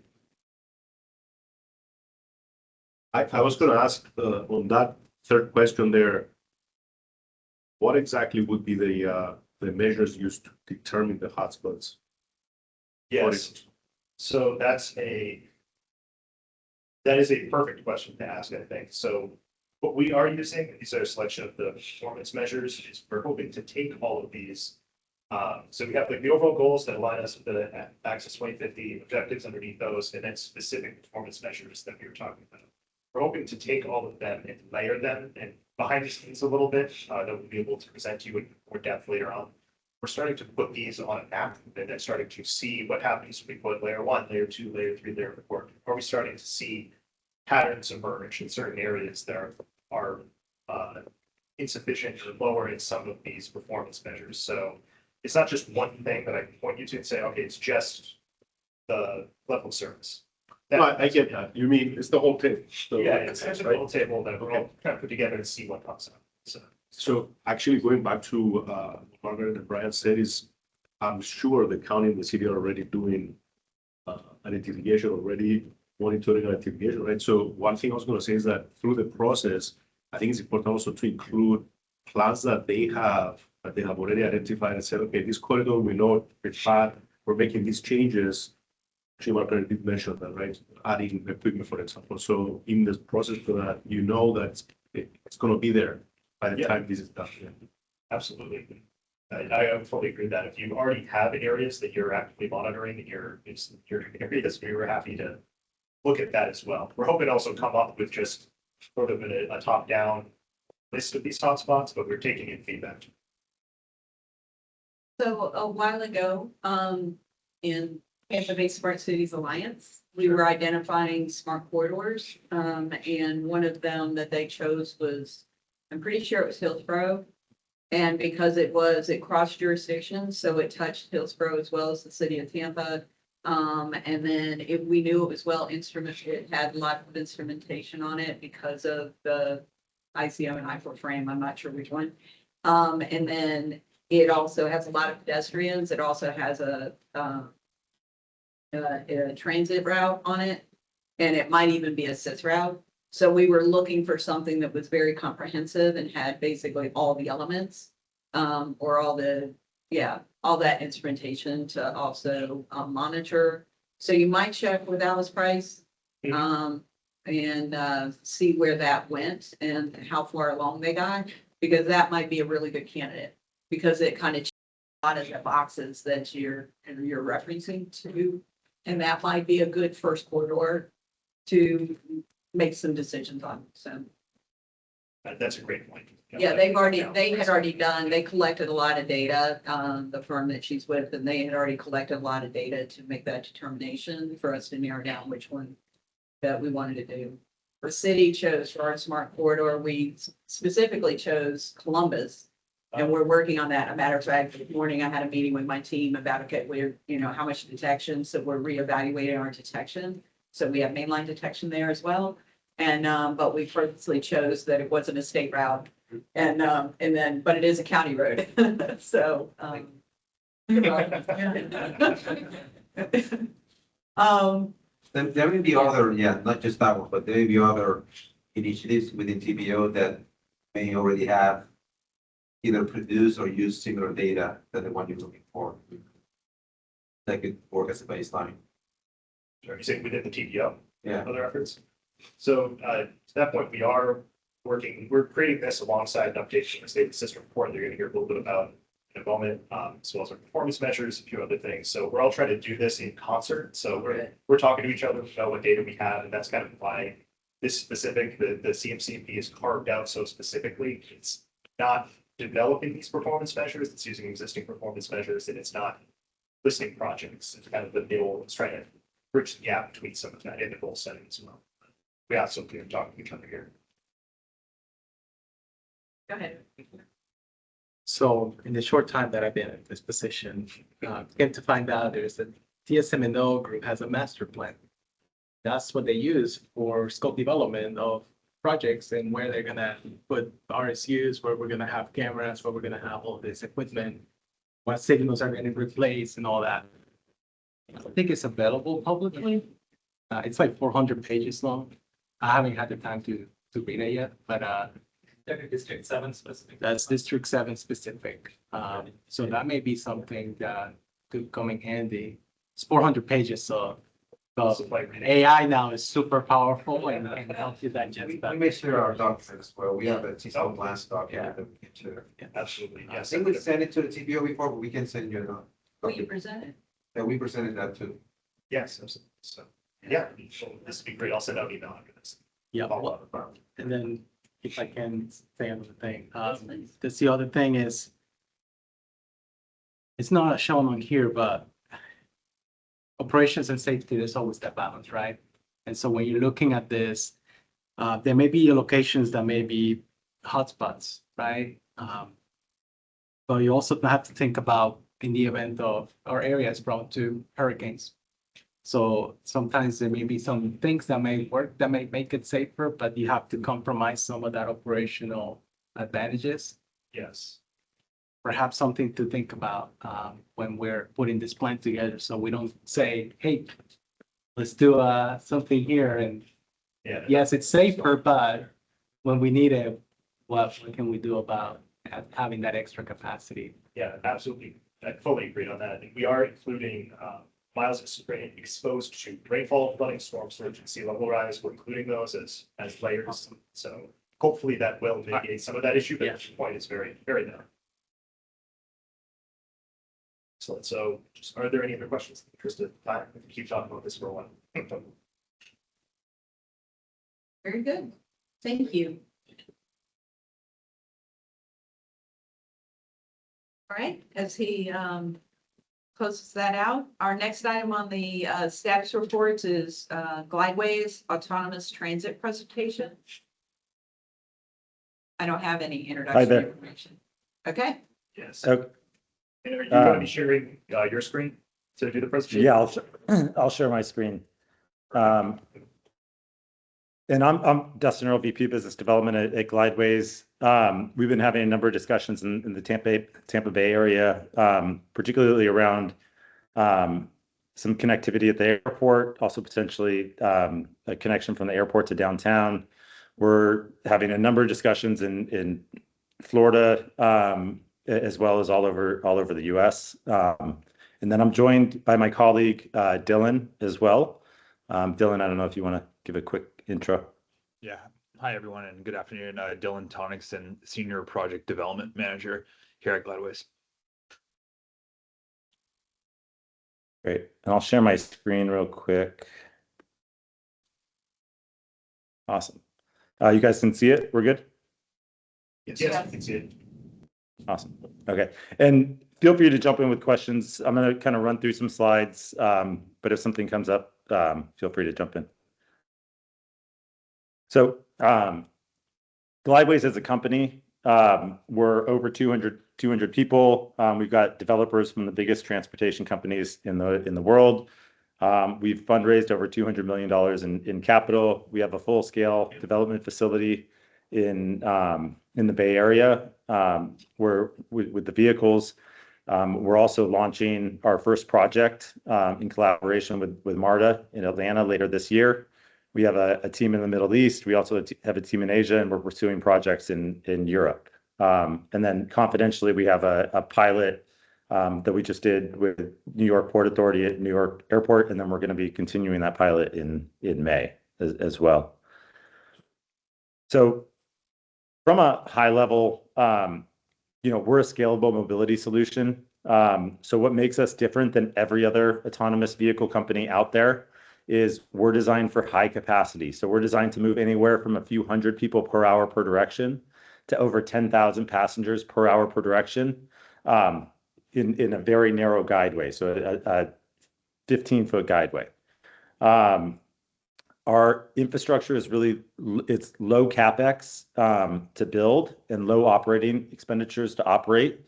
I was gonna ask, on that third question there, what exactly would be the measures used to determine the hotspots? Yes, so that is a perfect question to ask, I think. So what we are using, these are a selection of the performance measures, is we're hoping to take all of these. So we have like the overall goals that align us with the Access 2050 objectives underneath those, and then specific performance measures that we were talking about. We're hoping to take all of them and layer them and behind the scenes a little bit, that we'll be able to present to you in more depth later on. We're starting to put these on a map and then starting to see what happens when we put layer 1, layer 2, layer 3, layer 4. Are we starting to see patterns emerge in certain areas that are insufficient or lower in some of these performance measures? So it's not just one thing that I can point you to and say, okay, it's just the level of service. No, I get that. You mean, it's the whole thing. So, Yeah, it's a right? little table that we're all trying to put together and see what comes out. So actually going back to what Margaret and Brian said is, I'm sure the county and the city are already doing identification already, monitoring identification, right? So one thing I was going to say is that through the process, I think it's important also to include plans that they have already identified and said, okay, this corridor, we know it's bad, we're making these changes. Actually, Margaret did mention that, right? Adding equipment, for example. So in this process for that, you know that it's going to be there by the time this is done. Yeah. Absolutely. I fully agree that if you already have areas that you're actively monitoring, your areas, we were happy to look at that as well. We're hoping to also come up with just sort of a top-down list of these hotspots, but we're taking in feedback. So a while ago, in Tampa Bay Smart Cities Alliance, we were identifying smart corridors. And one of them that they chose was, I'm pretty sure it was Hillsborough. And because it crossed jurisdictions, so it touched Hillsborough as well as the city of Tampa. And then we knew it was well instrumented, it had a lot of instrumentation on it because of the ICO and I4 frame, I'm not sure which one. And then it also has a lot of pedestrians. It also has a transit route on it, and it might even be a SIS route. So we were looking for something that was very comprehensive and had basically all the elements, or all that instrumentation to also monitor. So you might check with Alice Price, and see where that went and how far along they got, because that might be a really good candidate, because it kind of checks a lot of the boxes that you're referencing to, and that might be a good first corridor to make some decisions on. So That's a great point. yeah, they collected a lot of data, the firm that she's with, and they had already collected a lot of data to make that determination for us to narrow down which one that we wanted to do. The city chose for our smart corridor, we specifically chose Columbus. And we're working on that. A matter of fact, this morning I had a meeting with my team about, okay, how much detection, so we're reevaluating our detection. So we have mainline detection there as well. And, but we purposely chose that it wasn't a state route. And then, but it is a county road. So, There may be other, not just that one, but there may be other initiatives within TPO that may already have either produce or use similar data than the one you're looking for. That could work as a baseline. Are you saying within the TPO? Yeah. Other efforts? So to that point, we're creating this alongside an update from the state system report that you're gonna hear a little bit about in a moment, as well as our performance measures, a few other things. So we're all trying to do this in concert. So we're talking to each other about what data we have, and that's kind of why this specific, the CMCP is carved out so specifically. It's not developing these performance measures, it's using existing performance measures, and it's not listing projects. It's kind of the middle, it's trying to bridge the gap between some of that in the goal setting as well. We also clear talking to each other here. go ahead. So in the short time that I've been in this position, came to find out there's a TSM&O group has a master plan. That's what they use for scope development of projects and where they're gonna put RSUs, where we're gonna have cameras, where we're gonna have all this equipment, what signals are gonna replace and all that. I think it's available publicly. It's like 400 pages long. I haven't had the time to read it yet, but District 7 specific. that's District 7 specific. So that may be something that could come in handy. It's 400 pages, so AI now is super powerful and helps you digest We that. may share our documents, well, we have a TCO blast document that we can share. Absolutely, I yes. think we sent it to the TPO before, but we can send you a Will you document. present it? Yeah, we presented that too. Yes, absolutely. So, yeah, this would be great. I'll send out an email after this. Yeah, Follow well, up. and then if I can say another thing, Yes, please. the other thing is, it's not shown on here, but operations and safety, there's always that balance, right? And so when you're looking at this, there may be locations that may be hotspots, right? But you also have to think about in the event of our areas prone to hurricanes. So sometimes there may be some things that may work, that may make it safer, but you have to compromise some of that operational advantages. Yes. Perhaps something to think about when we're putting this plan together, so we don't say, hey, let's do something here, and Yeah. yes, it's safer, but when we need it, what can we do about having that extra capacity? Yeah, absolutely. I fully agree on that. I think we are including miles exposed to rainfall, flooding, storm surge, and sea level rise. We're including those as layers. So hopefully that will mitigate some of that issue, but the point is very, very narrow. Excellent. So just, are there any other questions? Trista, I can keep talking about this for a while. Very good. Thank you. All right, as he closes that out, our next item on the status reports is Glideways Autonomous Transit Presentation. I don't have any introductory there. information. Okay, Yes. Okay. And are you going to be sharing your screen to do the presentation? Yeah, I'll share my screen. And I'm Dustin Earl, VP Business Development at Glideways. We've been having a number of discussions in the Tampa Bay area, particularly around some connectivity at the airport, also potentially a connection from the airport to downtown. We're having a number of discussions in Florida, as well as all over the US. And then I'm joined by my colleague, Dylan, as well. Dylan, I don't know if you want to give a quick intro. Yeah. Hi, everyone, and good afternoon. Dylan Tonickson, Senior Project Development Manager here at Glideways. Great. And I'll share my screen real quick. Awesome. You guys can see it? We're good? Yes, I can see it. Awesome. Okay. And feel free to jump in with questions. I'm going to kind of run through some slides, but if something comes up, feel free to jump in. So Glideways as a company, we're over 200 people. We've got developers from the biggest transportation companies in the world. We've fundraised over $200 million in capital. We have a full-scale development facility in the Bay Area, where with the vehicles. We're also launching our first project in collaboration with MARTA in Atlanta later this year. We have a team in the Middle East. We also have a team in Asia, and we're pursuing projects in Europe. And then confidentially, we have a pilot that we just did with New York Port Authority at New York Airport, and then we're going to be continuing that pilot in May as well. So from a high level, we're a scalable mobility solution. So what makes us different than every other autonomous vehicle company out there is we're designed for high capacity. So we're designed to move anywhere from a few hundred people per hour per direction to over 10,000 passengers per hour per direction in a very narrow guideway, so a 15-foot guideway. Our infrastructure is it's low CapEx to build and low operating expenditures to operate.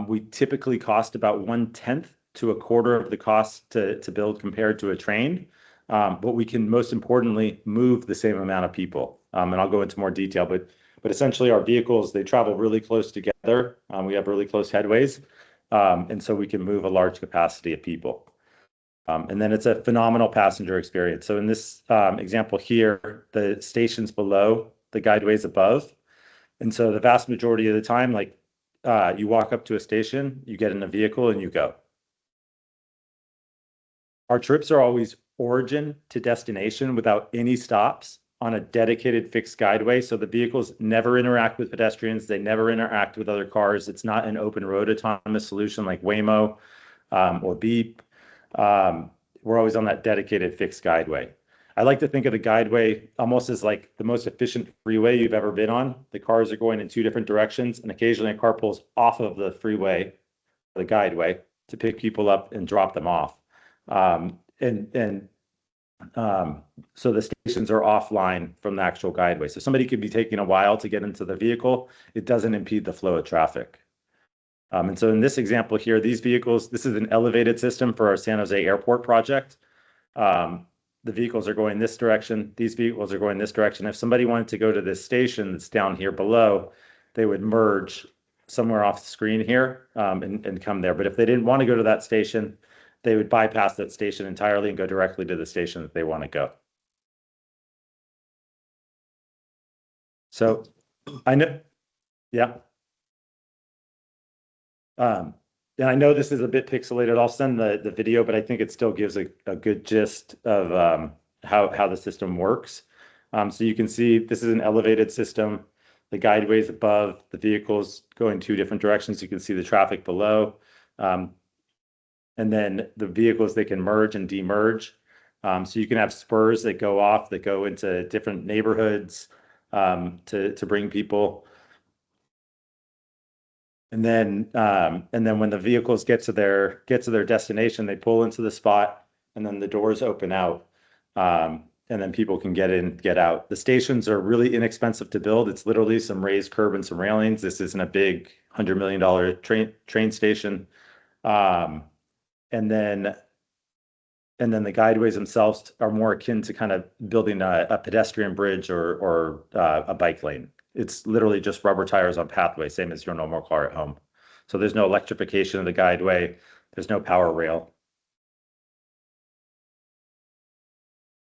We typically cost about 1/10 to a quarter of the cost to build compared to a train. But we can most importantly move the same amount of people. And I'll go into more detail, but essentially our vehicles, they travel really close together. We have really close headways. And so we can move a large capacity of people. And then it's a phenomenal passenger experience. So in this example here, the station's below, the guideway's above. And so the vast majority of the time, like you walk up to a station, you get in a vehicle and you go. Our trips are always origin to destination without any stops on a dedicated fixed guideway. So the vehicles never interact with pedestrians. They never interact with other cars. It's not an open road autonomous solution like Waymo or Beep. We're always on that dedicated fixed guideway. I like to think of the guideway almost as like the most efficient freeway you've ever been on. The cars are going in two different directions, and occasionally a car pulls off of the freeway, the guideway, to pick people up and drop them off. So the stations are offline from the actual guideway. So somebody could be taking a while to get into the vehicle. It doesn't impede the flow of traffic. And so in this example here, these vehicles, this is an elevated system for our San Jose Airport project. The vehicles are going this direction. These vehicles are going this direction. If somebody wanted to go to this station that's down here below, they would merge somewhere off the screen here and come there. But if they didn't want to go to that station, they would bypass that station entirely and go directly to the station that they want to go. So I know, yeah. And I know this is a bit pixelated. I'll send the video, but I think it still gives a good gist of how the system works. So you can see this is an elevated system. The guideway is above, the vehicles go in two different directions. You can see the traffic below. And then the vehicles, they can merge and demerge. So you can have spurs that go off, that go into different neighborhoods to bring people. And then when the vehicles get to their destination, they pull into the spot, and then the doors open out, and then people can get in, get out. The stations are really inexpensive to build. It's literally some raised curb and some railings. This isn't a big $100 million train station. And then the guideways themselves are more akin to kind of building a pedestrian bridge or a bike lane. It's literally just rubber tires on pathway, same as your normal car at home. So there's no electrification of the guideway. There's no power rail.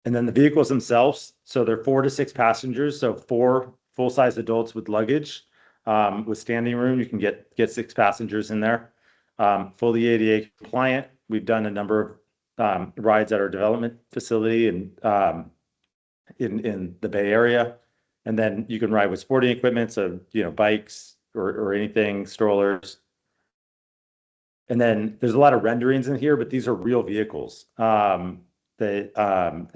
And then the vehicles themselves, so they're 4 to 6 passengers, so 4 full-size adults with luggage. With standing room, you can get 6 passengers in there. Fully ADA compliant. We've done a number of rides at our development facility and in the Bay Area. And then you can ride with sporting equipment, so bikes or anything, strollers. And then there's a lot of renderings in here, but these are real vehicles. And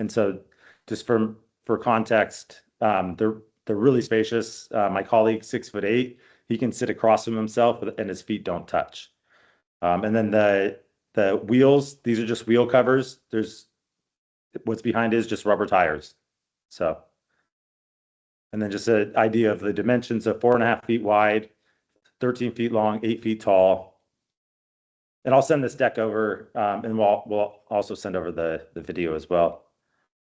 so just for context, they're really spacious. My colleague, 6'8", he can sit across from himself and his feet don't touch. And then the wheels, these are just wheel covers. What's behind is just rubber tires. So. And then just an idea of the dimensions of 4.5 feet wide, 13 feet long, 8 feet tall. And I'll send this deck over, and we'll also send over the video as well.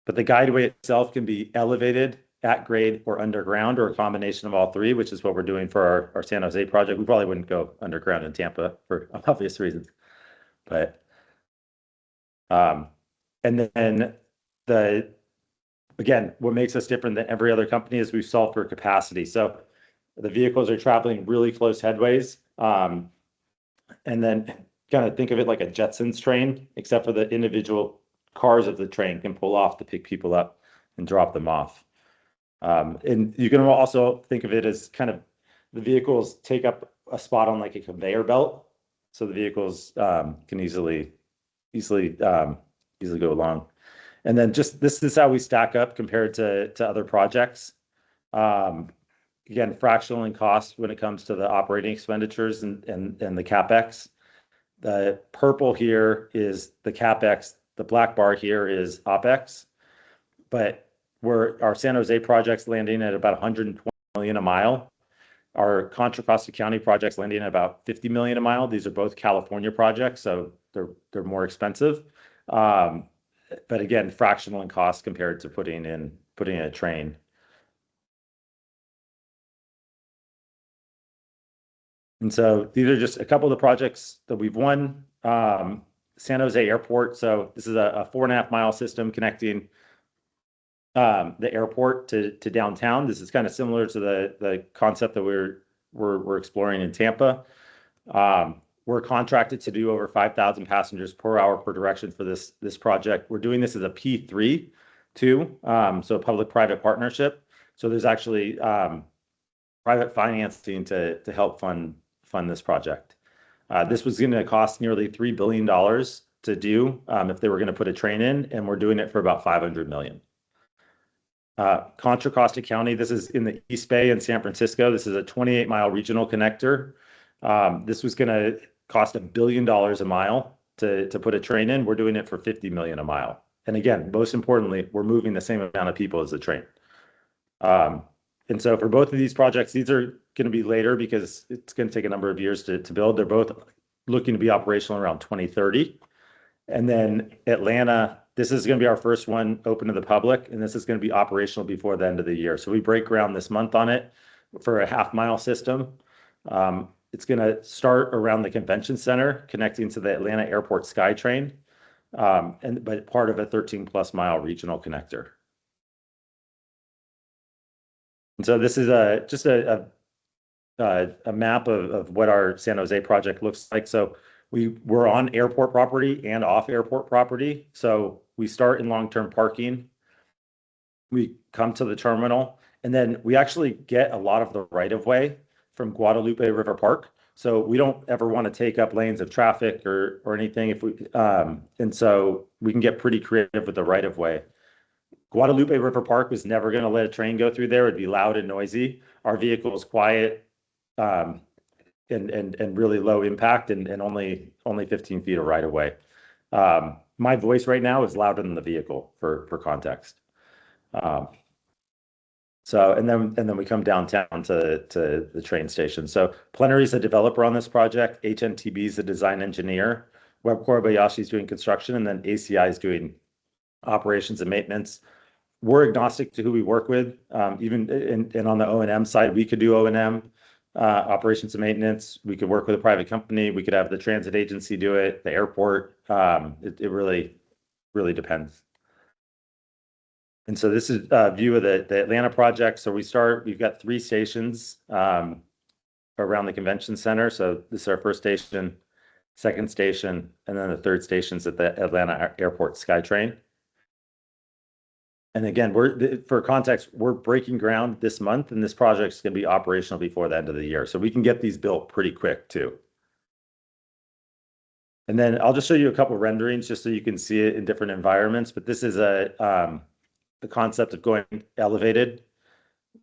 But the guideway itself can be elevated, at grade, or underground, or a combination of all three, which is what we're doing for our San Jose project. We probably wouldn't go underground in Tampa for obvious reasons. But and then again, what makes us different than every other company is we've solved for capacity. So the vehicles are traveling really close headways. And then kind of think of it like a Jetsons train, except for the individual cars of the train can pull off to pick people up and drop them off. And you can also think of it as kind of the vehicles take up a spot on like a conveyor belt. So the vehicles can easily go along. And then just this is how we stack up compared to other projects. Again, fractional in cost when it comes to the operating expenditures and the CapEx. The purple here is the CapEx. The black bar here is OpEx. But our San Jose project's landing at about $120 million a mile. Our Contra Costa County project's landing at about 50 million a mile. These are both California projects, so they're more expensive. But again, fractional in cost compared to putting in a train. And so these are just a couple of the projects that we've won. San Jose Airport. So this is a 4.5 mile system connecting the airport to downtown. This is kind of similar to the concept that we're exploring in Tampa. We're contracted to do over 5,000 passengers per hour per direction for this project. We're doing this as a P3 too, so public-private partnership. So there's actually private financing to help fund this project. This was going to cost nearly $3 billion to do if they were going to put a train in, and we're doing it for about $500 million. Contra Costa County, this is in the East Bay in San Francisco. This is a 28-mile regional connector. This was going to cost $1 billion a mile to put a train in. We're doing it for $50 million a mile. And again, most importantly, we're moving the same amount of people as the train. And so for both of these projects, these are going to be later because it's going to take a number of years to build. They're both looking to be operational around 2030. And then Atlanta, this is going to be our first one open to the public, and this is going to be operational before the end of the year. So we break ground this month on it for a 1/2 mile system. It's going to start around the convention center, connecting to the Atlanta Airport SkyTrain, but part of a 13+ mile regional connector. And so this is just a map of what our San Jose project looks like. So we're on airport property and off airport property. So we start in long-term parking. We come to the terminal, and then we actually get a lot of the right-of-way from Guadalupe River Park. So we don't ever want to take up lanes of traffic or anything and so we can get pretty creative with the right-of-way. Guadalupe River Park was never going to let a train go through there. It'd be loud and noisy. Our vehicle is quiet and really low impact and only 15 feet of right of way. My voice right now is louder than the vehicle for context. So and then we come downtown to the train station. So Plenary is a developer on this project. HNTB is the design engineer. Web Kobayashi is doing construction, and then ACI is doing operations and maintenance. We're agnostic to who we work with. Even and on the O&M side, we could do O&M, operations and maintenance. We could work with a private company. We could have the transit agency do it, the airport. It really depends. And so this is a view of the Atlanta project. So we've got 3 stations around the convention center. So this is our first station, second station, and then the third station's at the Atlanta Airport SkyTrain. And again, for context, we're breaking ground this month, and this project's going to be operational before the end of the year. So we can get these built pretty quick too. And then I'll just show you a couple of renderings just so you can see it in different environments. But this is the concept of going elevated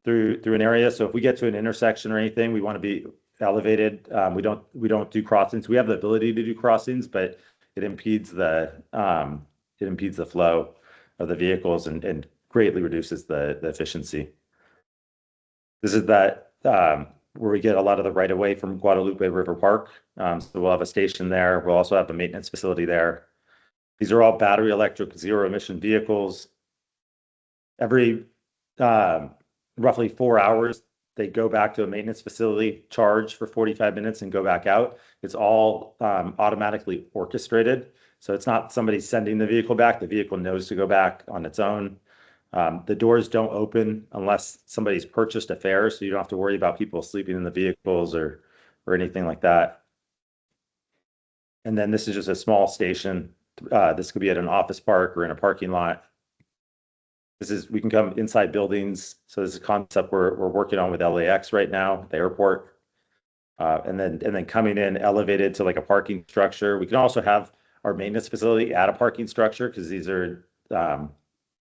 through an area. So if we get to an intersection or anything, we want to be elevated. We don't do crossings. We have the ability to do crossings, but it impedes the flow of the vehicles and greatly reduces the efficiency. This is that where we get a lot of the right of way from Guadalupe River Park. So we'll have a station there. We'll also have a maintenance facility there. These are all battery electric zero emission vehicles. Every roughly 4 hours, they go back to a maintenance facility, charge for 45 minutes and go back out. It's all automatically orchestrated. So it's not somebody sending the vehicle back. The vehicle knows to go back on its own. The doors don't open unless somebody's purchased a fare, so you don't have to worry about people sleeping in the vehicles or anything like that. And then this is just a small station. This could be at an office park or in a parking lot. We can come inside buildings. So this is a concept we're working on with LAX right now, the airport. And then coming in elevated to like a parking structure. We can also have our maintenance facility at a parking structure because these are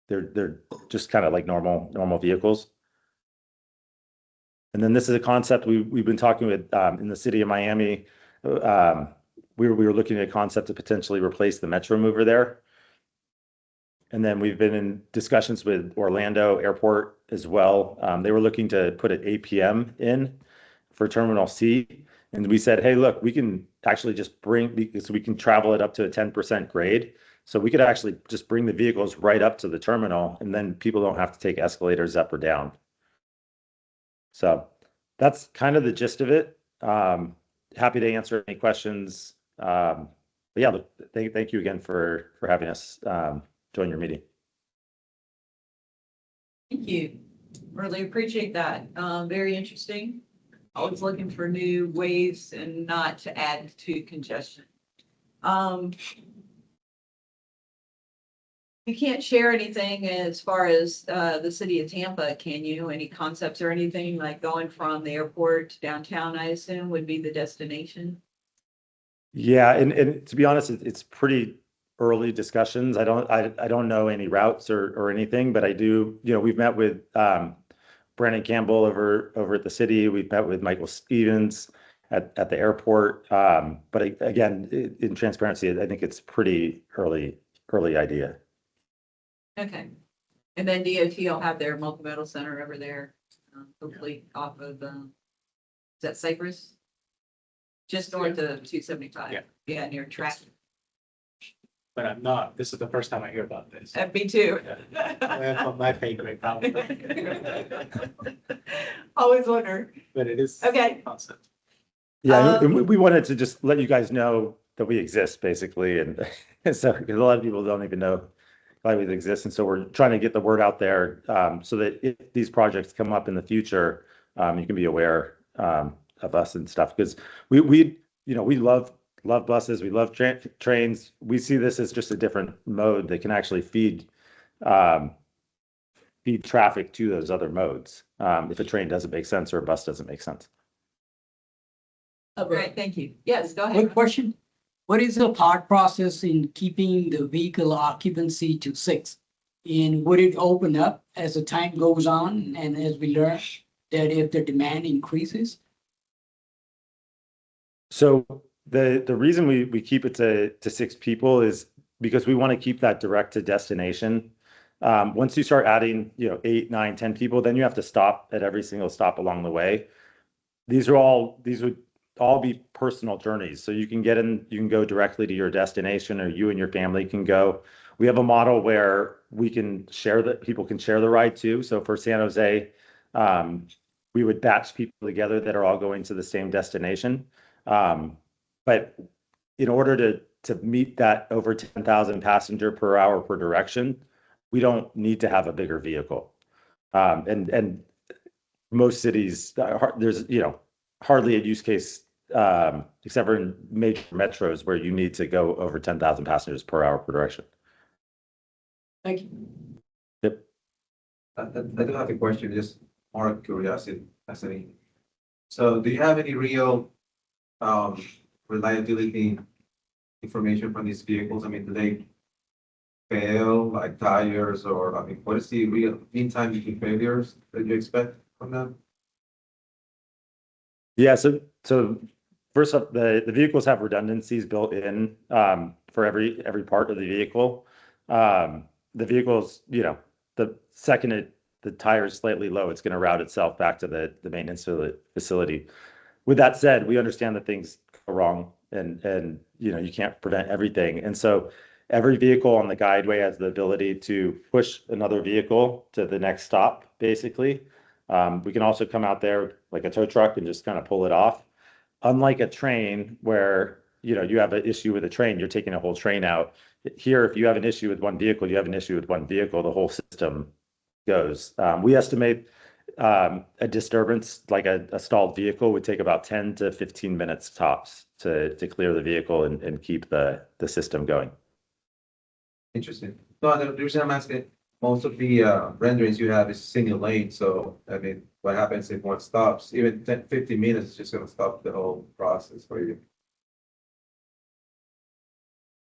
they're just kind of like normal vehicles. And then this is a concept we've been talking with in the city of Miami. We were looking at a concept to potentially replace the Metro Mover there. And then we've been in discussions with Orlando Airport as well. They were looking to put an APM in. for Terminal C. And we said, hey, look, we can actually just bring, because we can travel it up to a 10% grade. So we could actually just bring the vehicles right up to the terminal, and then people don't have to take escalators up or down. So that's kind of the gist of it. Happy to answer any questions. But yeah, look, thank you again for having us join your meeting. Thank you. Really appreciate that. Very interesting. Always looking for new ways and not to add to congestion. You can't share anything as far as the city of Tampa, can you? Any concepts or anything like going from the airport to downtown, I assume, would be the destination? Yeah, and to be honest, it's pretty early discussions. I don't know any routes or anything, but I do, we've met with Brandon Campbell over at the city. We've met with Michael Stevens at the airport. But again, in transparency, I think it's pretty early idea. Okay. And then DOT will have their multimodal center over there, hopefully off of, is that Cypress? Just north of 275. Yeah. Yeah, near track. But I'm not. This is the first time I hear about this. Me too. From my pay grade, probably. Always wonder. But it is. Okay. Concept. Yeah, and we wanted to just let you guys know that we exist, basically, and so because a lot of people don't even know Glidways exist, and so we're trying to get the word out there so that if these projects come up in the future, you can be aware of us and stuff. Because we love buses, we love trains. We see this as just a different mode that can actually feed traffic to those other modes. If a train doesn't make sense or a bus doesn't make sense. Oh, great, thank you. Yes, go ahead. Quick question. What is the thought process in keeping the vehicle occupancy to 6? And would it open up as the time goes on and as we learn that if the demand increases? So the reason we keep it to 6 people is because we want to keep that direct to destination. Once you start adding, 8, 9, 10 people, then you have to stop at every single stop along the way. These would all be personal journeys. So you can go directly to your destination, or you and your family can go. We have a model where we can people can share the ride too. So for San Jose, we would batch people together that are all going to the same destination. But in order to meet that over 10,000 passenger per hour per direction, we don't need to have a bigger vehicle. And most cities, there's, hardly a use case, except for in major metros where you need to go over 10,000 passengers per hour per direction. Thank you. Yep. I do have a question, just more of curiosity. So do you have any real reliability information from these vehicles? I mean, do they fail, like tires, or what is the real mean time between failures that you expect from them? Yeah, so first up, the vehicles have redundancies built in for every part of the vehicle. The vehicles, the second the tire is slightly low, it's going to route itself back to the maintenance facility. With that said, we understand that things go wrong, and you can't prevent everything. And so every vehicle on the guideway has the ability to push another vehicle to the next stop, basically. We can also come out there like a tow truck and just kind of pull it off. Unlike a train where, you have an issue with a train, you're taking a whole train out. Here, if you have an issue with one vehicle, you have an issue with one vehicle, the whole system goes. We estimate a disturbance, like a stalled vehicle, would take about 10 to 15 minutes tops to clear the vehicle and keep the system going. Interesting. No, the reason I'm asking, most of the renderings you have is single lane. So, what happens if one stops? Even 10, 15 minutes is just going to stop the whole process for you.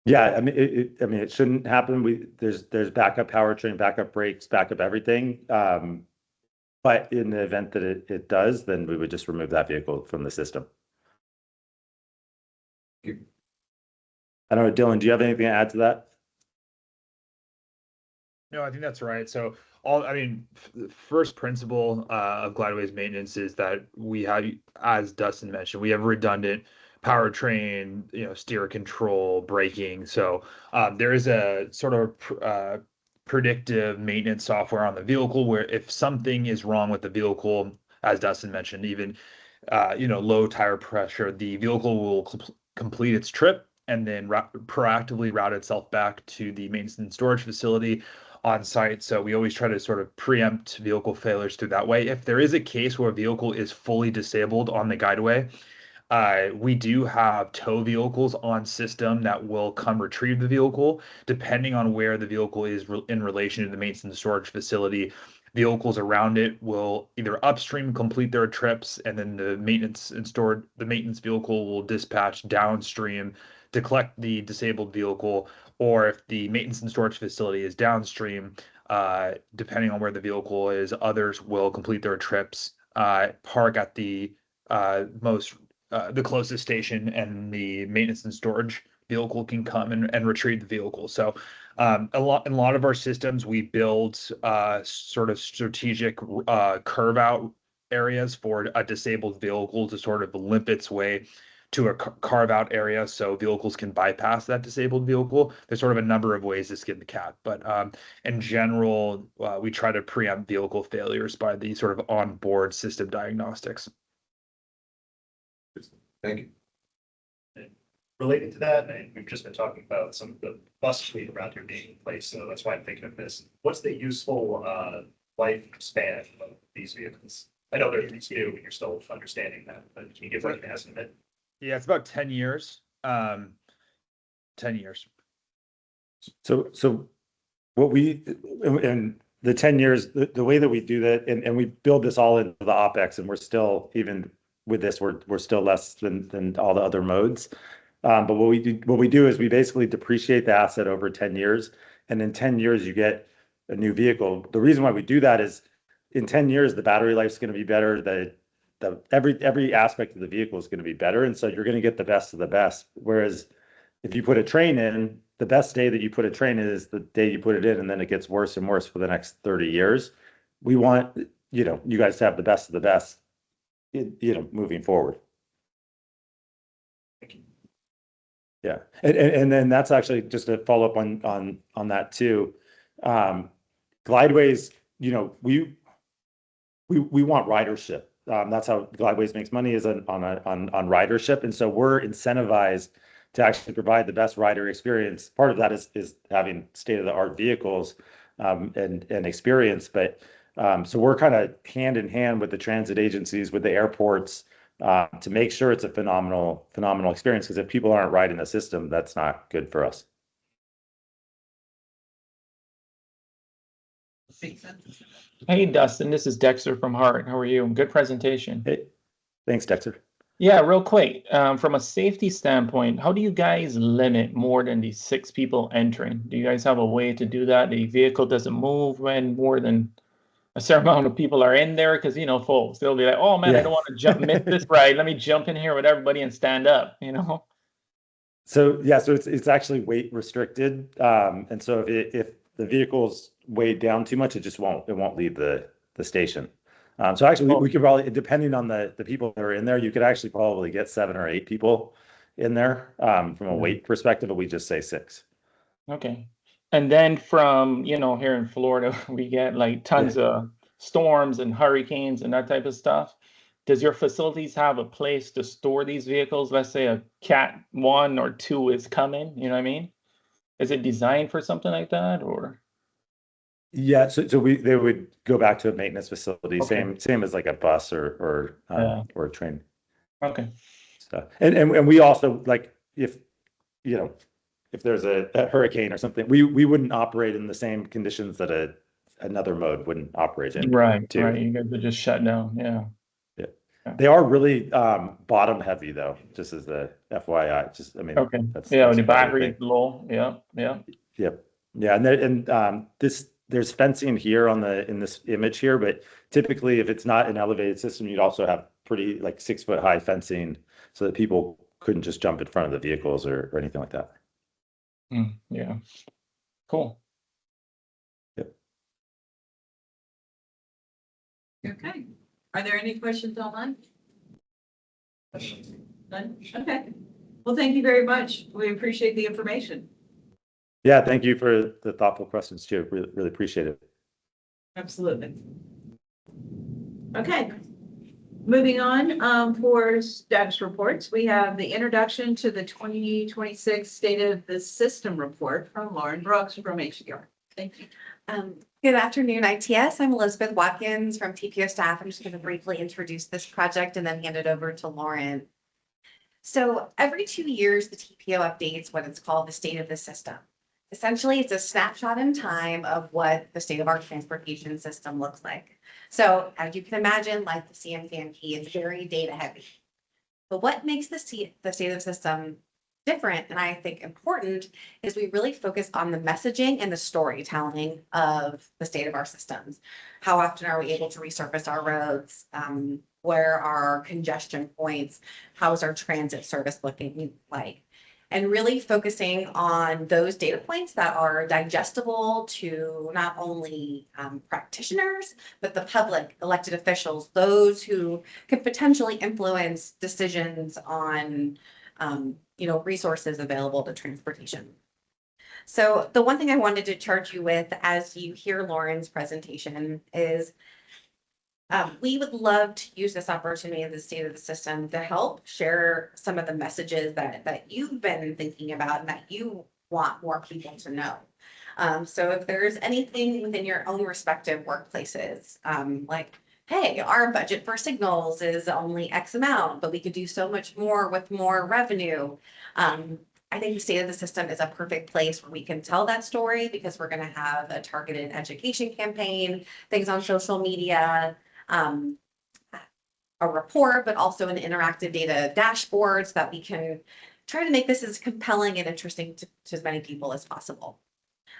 Yeah, it shouldn't happen. There's backup powertrain, backup brakes, backup everything. But in the event that it does, then we would just remove that vehicle from the system. I don't know, Dylan, do you have anything to add to that? No, I think that's right. So first principle of Glideways maintenance is that we have, as Dustin mentioned, we have redundant powertrain, steer control, braking. So there is a sort of predictive maintenance software on the vehicle where if something is wrong with the vehicle, as Dustin mentioned, even low tire pressure, the vehicle will complete its trip and then proactively route itself back to the maintenance and storage facility on site. So we always try to sort of preempt vehicle failures through that way. If there is a case where a vehicle is fully disabled on the guideway, we do have tow vehicles on system that will come retrieve the vehicle, depending on where the vehicle is in relation to the maintenance and storage facility. Vehicles around it will either upstream complete their trips, and then the maintenance vehicle will dispatch downstream to collect the disabled vehicle, or if the maintenance and storage facility is downstream, depending on where the vehicle is, others will complete their trips, park at the closest station, and the maintenance and storage vehicle can come and retrieve the vehicle. So in a lot of our systems, we build sort of strategic curve out areas for a disabled vehicle to sort of limp its way to a carve out area so vehicles can bypass that disabled vehicle. There's sort of a number of ways to skin the cat, but in general, we try to preempt vehicle failures by the sort of onboard system diagnostics. Thank you. Related to that, and we've just been talking about some of the bus fleet around here being in place, so that's why I'm thinking of this. What's the useful lifespan of these vehicles? I know they're new, and you're still understanding that, but can you give like an estimate? Yeah, it's about 10 years. 10 years. So what we, and the 10 years, the way that we do that, and we build this all into the OpEx, and we're still, even with this, we're still less than all the other modes. But what we do is we basically depreciate the asset over 10 years, and in 10 years you get a new vehicle. The reason why we do that is in 10 years the battery life is going to be better, every aspect of the vehicle is going to be better, and so you're going to get the best of the best. Whereas if you put a train in, the best day that you put a train in is the day you put it in, and then it gets worse and worse for the next 30 years. We want you guys to have the best of the best, moving forward. Yeah, and then that's actually just to follow up on that too. Glideways, we want ridership. That's how Glideways makes money, is on ridership, and so we're incentivized to actually provide the best rider experience. Part of that is having state-of-the-art vehicles and experience, but so we're kind of hand in hand with the transit agencies, with the airports, to make sure it's a phenomenal experience, because if people aren't riding the system, that's not good for us. Hey, Dustin, this is Dexter from Hart. How are you? Good presentation. Hey, thanks, Dexter. Yeah, real quick. From a safety standpoint, how do you guys limit more than the 6 people entering? Do you guys have a way to do that? The vehicle doesn't move when more than a certain amount of people are in there? Because, folks, they'll be like, oh man, I don't want to miss this ride. Let me jump in here with everybody and stand up, So yeah, so it's actually weight restricted. And so if the vehicle's weighed down too much, it won't leave the station. So actually we could probably, depending on the people that are in there, you could actually probably get 7 or 8 people in there from a weight perspective, but we just say 6. Okay. And then from, here in Florida, we get like tons of storms and hurricanes and that type of stuff. Does your facilities have a place to store these vehicles? Let's say a Cat 1 or 2 is coming, you know what I mean? Is it designed for something like that, or? Yeah, so they would go back to a maintenance facility, same as like a bus or a train. Okay. So, and we also, like, if there's a hurricane or something, we wouldn't operate in the same conditions that another mode wouldn't operate in. Right. You guys would just shut down. Yeah. They are really bottom heavy though, just as the FYI. Okay. That's the battery is low. Yeah. Yep. Yeah, and there's fencing here in this image here, but typically if it's not an elevated system, you'd also have pretty like 6-foot high fencing so that people couldn't just jump in front of the vehicles or anything like that. Yeah. Cool. Yep. Okay. Are there any questions online? None? Okay. Well, thank you very much. We appreciate the information. Yeah, thank you for the thoughtful questions too. Really appreciate it. Absolutely. Okay. Moving on, for status reports, we have the introduction to the 2026 State of the System report from Lauren Brooks from HDR. Thank you. Good afternoon, ITS. I'm Elizabeth Watkins from TPO staff. I'm just going to briefly introduce this project and then hand it over to Lauren. So every 2 years, the TPO updates what it's called the state of the system. Essentially, it's a snapshot in time of what the state of our transportation system looks like. So as you can imagine, like the CMTMP, it's very data heavy. But what makes the state of the system different, and I think important, is we really focus on the messaging and the storytelling of the state of our systems. How often are we able to resurface our roads? Where are congestion points? How is our transit service looking like? And really focusing on those data points that are digestible to not only practitioners, but the public, elected officials, those who could potentially influence decisions on resources available to transportation. So the one thing I wanted to charge you with as you hear Lauren's presentation is we would love to use this opportunity of the state of the system to help share some of the messages that you've been thinking about and that you want more people to know. So if there's anything within your own respective workplaces, like, hey, our budget for signals is only X amount, but we could do so much more with more revenue. I think the state of the system is a perfect place where we can tell that story because we're going to have a targeted education campaign, things on social media, a report, but also an interactive data dashboard so that we can try to make this as compelling and interesting to as many people as possible.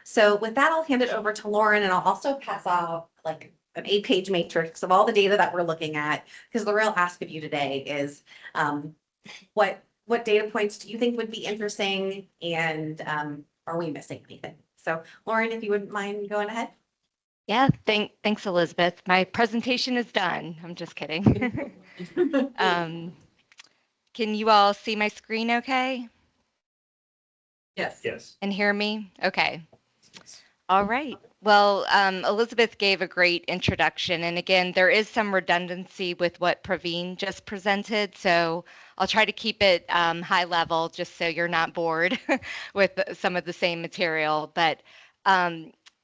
So with that, I'll hand it over to Lauren, and I'll also pass off like an 8-page matrix of all the data that we're looking at, because the real ask of you today is what data points do you think would be interesting, and are we missing anything? So Lauren, if you wouldn't mind going ahead. Yeah, thanks, Elizabeth. My presentation is done. I'm just kidding. Can you all see my screen okay? Yes. Yes. And hear me? Okay. All right. Well, Elizabeth gave a great introduction. And again, there is some redundancy with what Praveen just presented. So I'll try to keep it high level just so you're not bored with some of the same material. But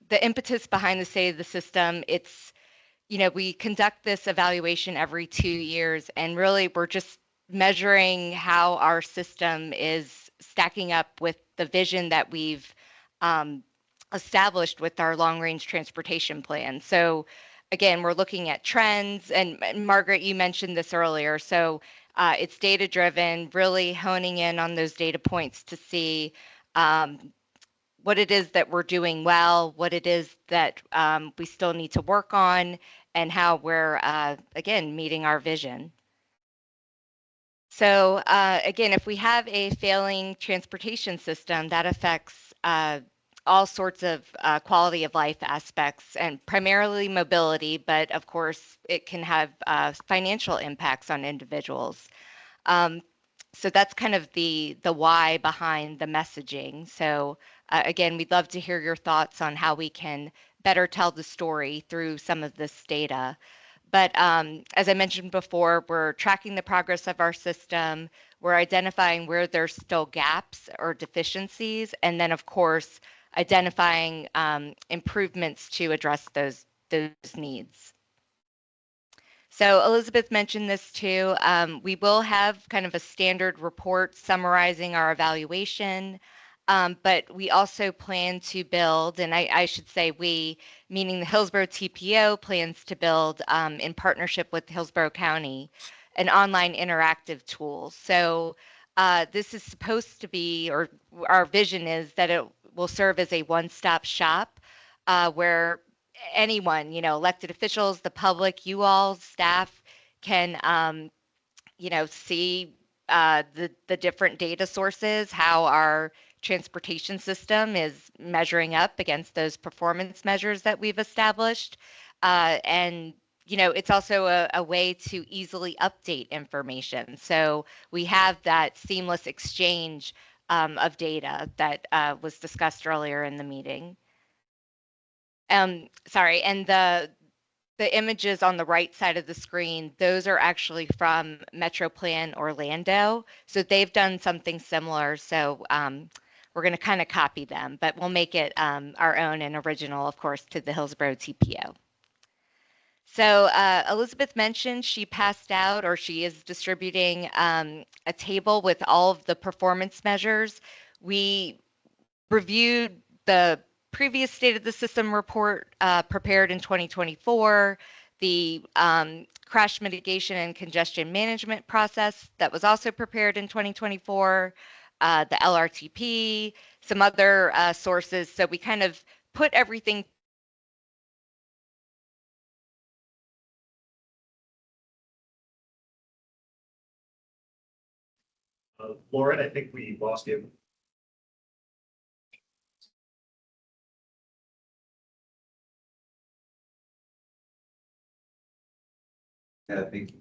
the impetus behind the state of the system, it's, we conduct this evaluation every 2 years, and really we're just measuring how our system is stacking up with the vision that we've established with our long-range transportation plan. So again, we're looking at trends, and Margaret, you mentioned this earlier. So it's data-driven, really honing in on those data points to see what it is that we're doing well, what it is that we still need to work on, and how we're, again, meeting our vision. So again, if we have a failing transportation system, that affects all sorts of quality of life aspects, and primarily mobility, but of course it can have financial impacts on individuals. So that's kind of the why behind the messaging. So again, we'd love to hear your thoughts on how we can better tell the story through some of this data. But as I mentioned before, we're tracking the progress of our system. We're identifying where there's still gaps or deficiencies, and then of course, identifying improvements to address those needs. So Elizabeth mentioned this too. We will have kind of a standard report summarizing our evaluation, but we also plan to build, and I should say we, meaning the Hillsborough TPO, plans to build in partnership with Hillsborough County, an online interactive tool. So this is supposed to be, or our vision is that it will serve as a one-stop shop where anyone, elected officials, the public, you all, staff can, see the different data sources, how our transportation system is measuring up against those performance measures that we've established, and it's also a way to easily update information. So we have that seamless exchange of data that was discussed earlier in the meeting. Sorry, and the images on the right side of the screen, those are actually from MetroPlan Orlando. So they've done something similar. So we're going to kind of copy them, but we'll make it our own and original, of course, to the Hillsborough TPO. So Elizabeth mentioned she passed out, or she is distributing a table with all of the performance measures. We reviewed the previous State of the System report prepared in 2024, the crash mitigation and congestion management process that was also prepared in 2024, the LRTP, some other sources. So we kind of put everything. Lauren, I think we lost you. Yeah, I think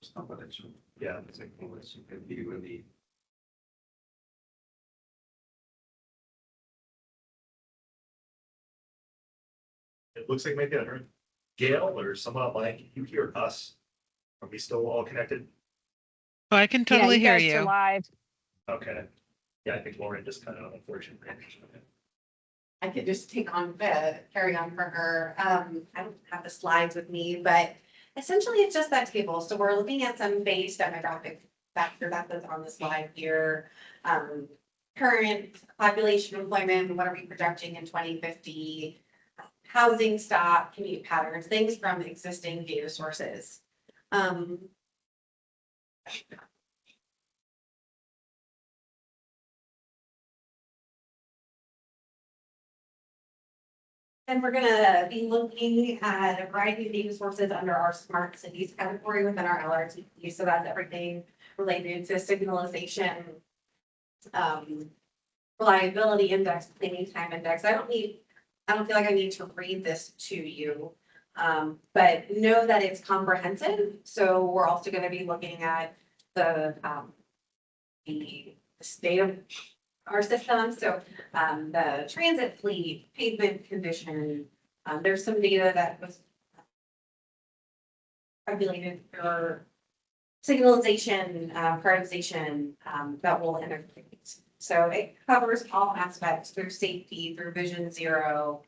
it's not what it should. Yeah. It's like, unless you can be really. It looks like maybe I heard Gail or someone online. Can you hear us? Are we still all connected? Oh, I can totally hear guys are you. live. Okay. Yeah, I think Lauren just kind of unfortunately. I could just take on carry on for her. I don't have the slides with me, but essentially it's just that table. So we're looking at some base demographic factor that's on the slide here. Current population, employment, what are we projecting in 2050? Housing stock, commute patterns, things from existing data sources. And we're gonna be looking at a variety of data sources under our smart cities category within our LRTP. So that's everything related to signalization, reliability index, cleaning time index. I don't feel like I need to read this to you. But know that it's comprehensive. So we're also gonna be looking at the state of our system. So the transit fleet, pavement condition, there's some data that was calculated for signalization, prioritization that will integrate. So it covers all aspects through safety, through Vision Zero.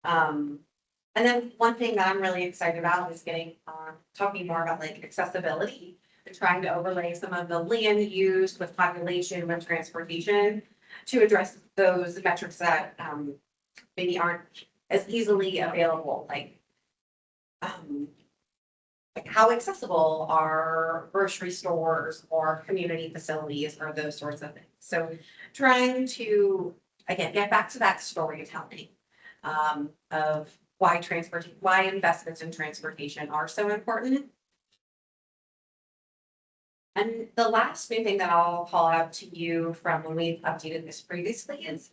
And then one thing that I'm really excited about is talking more about like accessibility and trying to overlay some of the land use with population, with transportation to address those metrics that maybe aren't as easily available, like how accessible are grocery stores or community facilities or those sorts of things. So trying to, again, get back to that storytelling of why investments in transportation are so important. And the last new thing that I'll call out to you from when we've updated this previously is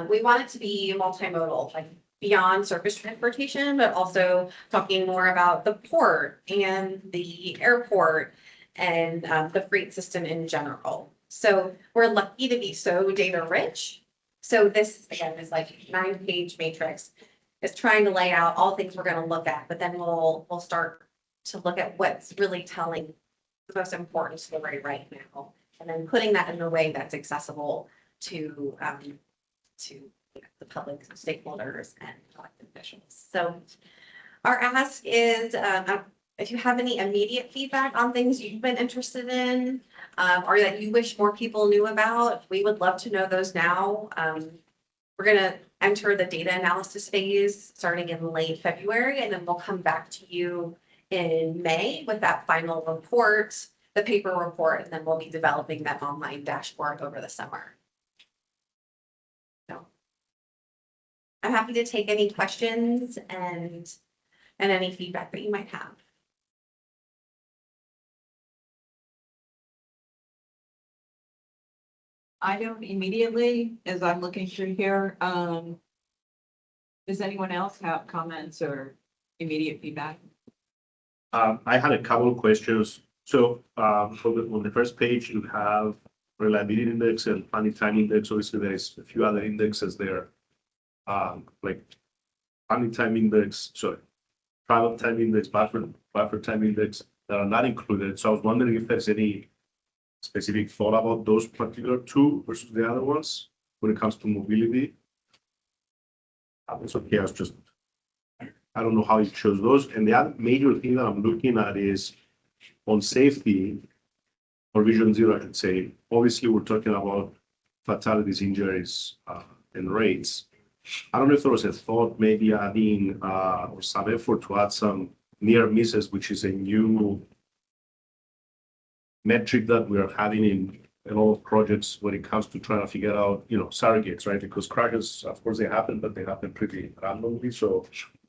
we want it to be multimodal, like beyond surface transportation, but also talking more about the port and the airport and the freight system in general. So we're lucky to be so data rich. So this again is like 9-page matrix. Is trying to lay out all things we're going to look at, but then we'll start to look at what's really telling the most important story right now, and then putting that in a way that's accessible to the public stakeholders and elected officials. So our ask is if you have any immediate feedback on things you've been interested in or that you wish more people knew about, we would love to know those now. We're going to enter the data analysis phase starting in late February, and then we'll come back to you in May with that final report, the paper report, and then we'll be developing that online dashboard over the summer. So I'm happy to take any questions and any feedback that you might have. I don't immediately, as I'm looking through here. Does anyone else have comments or immediate feedback? I had a couple of questions. So, on the first page, you have reliability index and planning time index. Obviously, there's a few other indexes there. Like planning time index, sorry, travel time index, buffer time index that are not included. So I was wondering if there's any specific thought about those particular two versus the other ones when it comes to mobility. It's okay, I was just, I don't know how you chose those. And the other major thing that I'm looking at is on safety, or Vision Zero, I should say. Obviously, we're talking about fatalities, injuries, and rates. I don't know if there was a thought maybe adding or some effort to add some near misses, which is a new metric that we are having in a lot of projects when it comes to trying to figure out, surrogates, right? Because crashes, of course, they happen, but they happen pretty randomly. So,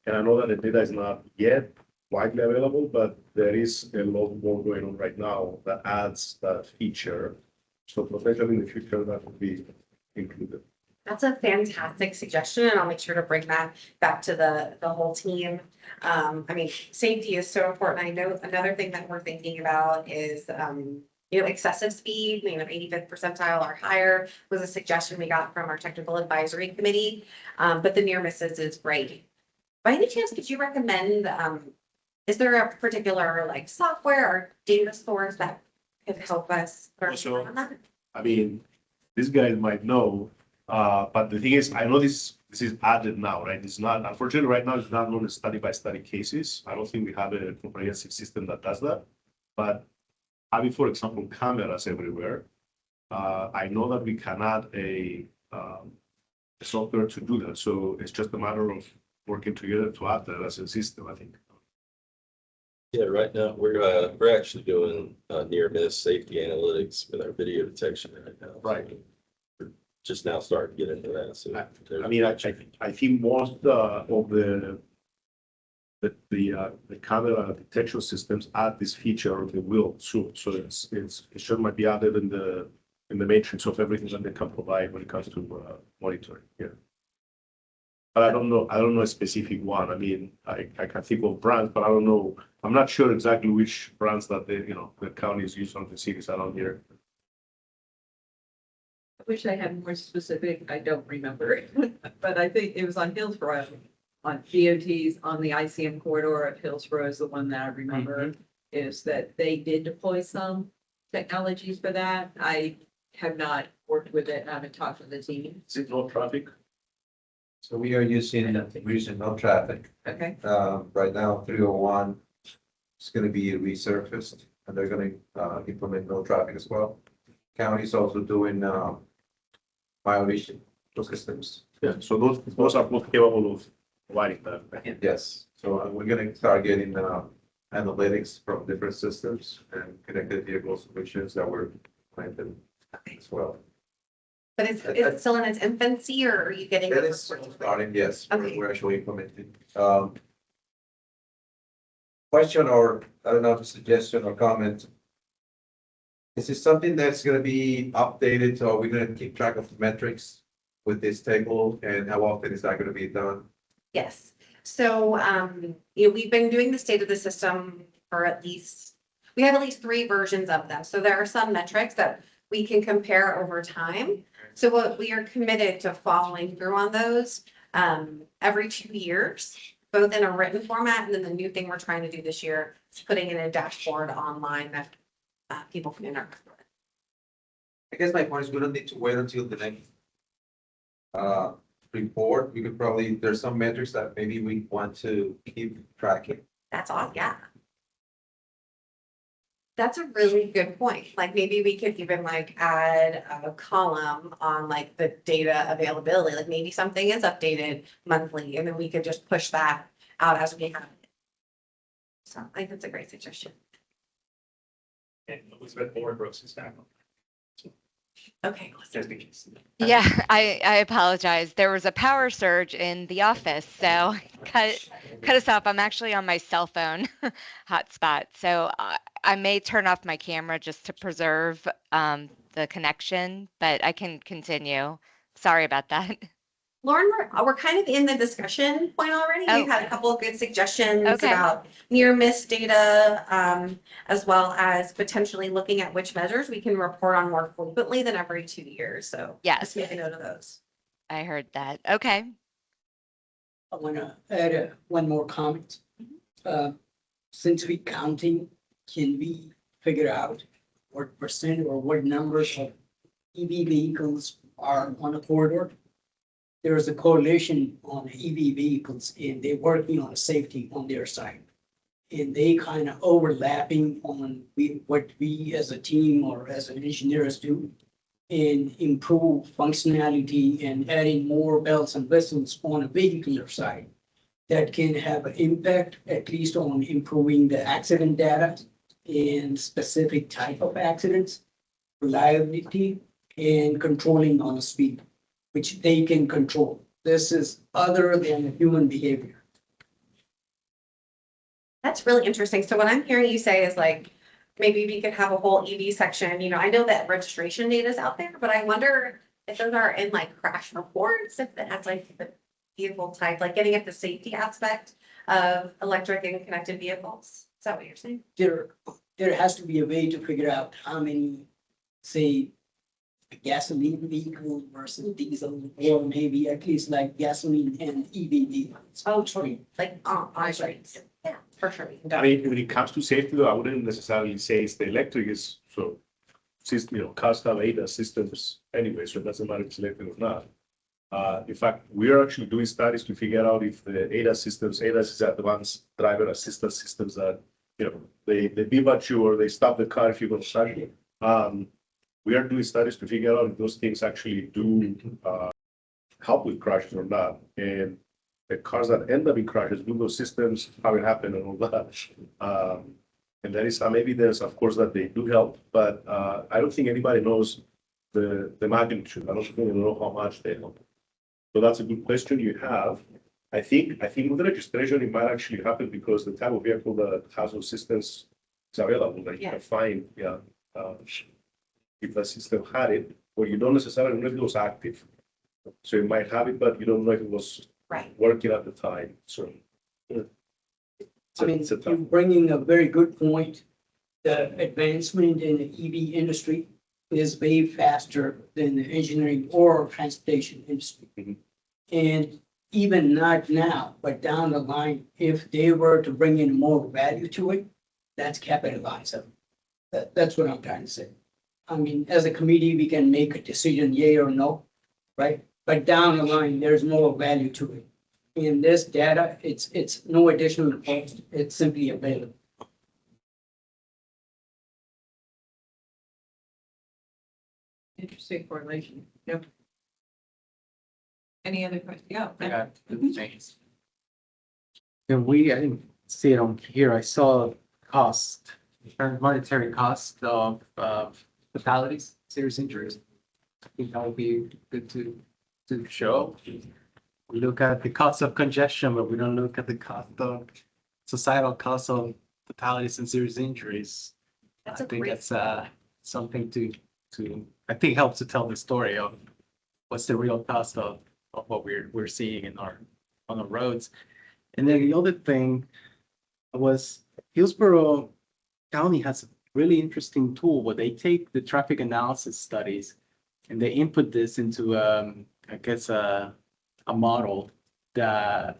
and I know that the data is not yet widely available, but there is a lot more going on right now that adds that feature. So potentially in the future, that would be included. That's a fantastic suggestion, and I'll make sure to bring that back to the whole team. I mean, safety is so important. I know another thing that we're thinking about is, excessive speed, 85th percentile or higher was a suggestion we got from our technical advisory committee. But the near misses is great. By any chance, could you recommend, is there a particular like software or data source that could help us? Also, I mean, these guys might know, but the thing is, I know this is added now, right? It's not, unfortunately, right now, it's not known as study by study cases. I don't think we have a comprehensive system that does that. But having, for example, cameras everywhere, I know that we can add a software to do that. So it's just a matter of working together to add that as a system, I think. Yeah, right now, we're actually doing near miss safety analytics with our video detection right now. Right. We're just now starting to get into that. So I mean, I think most of the camera detection systems add this feature of the wheel soon. So it sure might be added in the matrix of everything that they can provide when it comes to monitoring. Yeah. But I don't know a specific one. I mean, I can think of brands, but I don't know. I'm not sure exactly which brands that the counties use on the cities around here. I wish I had more specific, I don't remember, but I think it was on Hillsborough, on DOTs, on the ICM corridor of Hillsborough is the one that I remember, is that they did deploy some technologies for that. I have not worked with it, and I haven't talked to the team. Is it no traffic? So we are using no traffic. Okay. Right now, 301 is going to be resurfaced, and they're going to implement no traffic as well. County is also doing violation systems. Yeah, so those are both capable of providing that. Yes, so we're going to start getting analytics from different systems and connected vehicle solutions that we're planting as well. But is it still in its infancy, or are you getting? That is starting, yes, Okay. we're actually implementing. Question or, I don't know, if a suggestion or comment. Is this something that's gonna be updated, or we're gonna keep track of the metrics with this table, and how often is that gonna be done? Yes. So, we've been doing the state of the system for we have at least 3 versions of them. So there are some metrics that we can compare over time. So what we are committed to following through on those every 2 years, both in a written format, and then the new thing we're trying to do this year is putting in a dashboard online that people can interact with. I guess my point is we don't need to wait until the next report. We could probably, there's some metrics that maybe we want to keep tracking. That's all, yeah. That's a really good point. Like maybe we could even add a column on the data availability. Like maybe something is updated monthly, and then we could just push that out as we have it. So I think that's a great suggestion. And Elizabeth Board-Brooks is back. Okay. Just in case. Yeah, I apologize. There was a power surge in the office, so cut us off. I'm actually on my cell phone hotspot, so I may turn off my camera just to preserve the connection, but I can continue. Sorry about that. Lauren, we're kind of in the discussion point already. Oh. We've had a couple of good suggestions Okay. about near miss data, as well as potentially looking at which measures we can report on more frequently than every 2 years. So Yes. just make a note of those. I heard that. Okay. I want to add one more comment. Since we counting, can we figure out what percent or what numbers of EV vehicles are on a corridor? There is a coalition on EV vehicles and they're working on safety on their side. And they kind of overlapping on what we as a team or as an engineers do and improve functionality and adding more bells and whistles on a vehicular side that can have an impact at least on improving the accident data and specific type of accidents, reliability, and controlling on the speed, which they can control. This is other than human behavior. That's really interesting. So what I'm hearing you say is like, maybe we could have a whole EV section. You know, I know that registration data is out there, but I wonder if those are in like crash reports, if that's like the vehicle type, like getting at the safety aspect of electric and connected vehicles. Is that what you're saying? There has to be a way to figure out how many, say, gasoline vehicles versus diesel, or maybe at least like gasoline and EV vehicles. Oh, true. Like on streets. Yeah, for sure. I mean, when it comes to safety, though, I wouldn't necessarily say it's the electric is so, cars have ADAS systems anyway, so it doesn't matter if it's electric or not. In fact, we are actually doing studies to figure out if the ADAS is advanced driver assistance systems that, they beep at you or they stop the car if you're going to start it. We are doing studies to figure out if those things actually do help with crashes or not. And the cars that end up in crashes, do those systems, how it happened and all that. And there is some evidence, of course, that they do help, but I don't think anybody knows the magnitude. I don't think they know how much they help. So that's a good question you have. I think with the registration, it might actually happen because the type of vehicle that has those systems is available that you can find, if the system had it, or you don't necessarily know if it was active. So you might have it, but you don't know if it was working at the time. So I mean, you're bringing a very good point. The advancement in the EV industry is way faster than the engineering or transportation industry. And even not now, but down the line, if they were to bring in more value to it, that's capitalizing. That's what I'm trying to say. I mean, as a committee, we can make a decision, yay or no, right? But down the line, there's more value to it. In this data, it's no additional cost, it's simply available. Interesting correlation. Yep. Any other questions? Yeah. Yeah. And I didn't see it on here. I saw cost, monetary cost of fatalities, serious injuries. I think that would be good to show. We look at the cost of congestion, but we don't look at the cost of societal cost of fatalities and serious injuries. I think that's something to I think helps to tell the story of what's the real cost of what we're seeing on the roads. And then the other thing was Hillsborough County has a really interesting tool where they take the traffic analysis studies and they input this into I guess a model that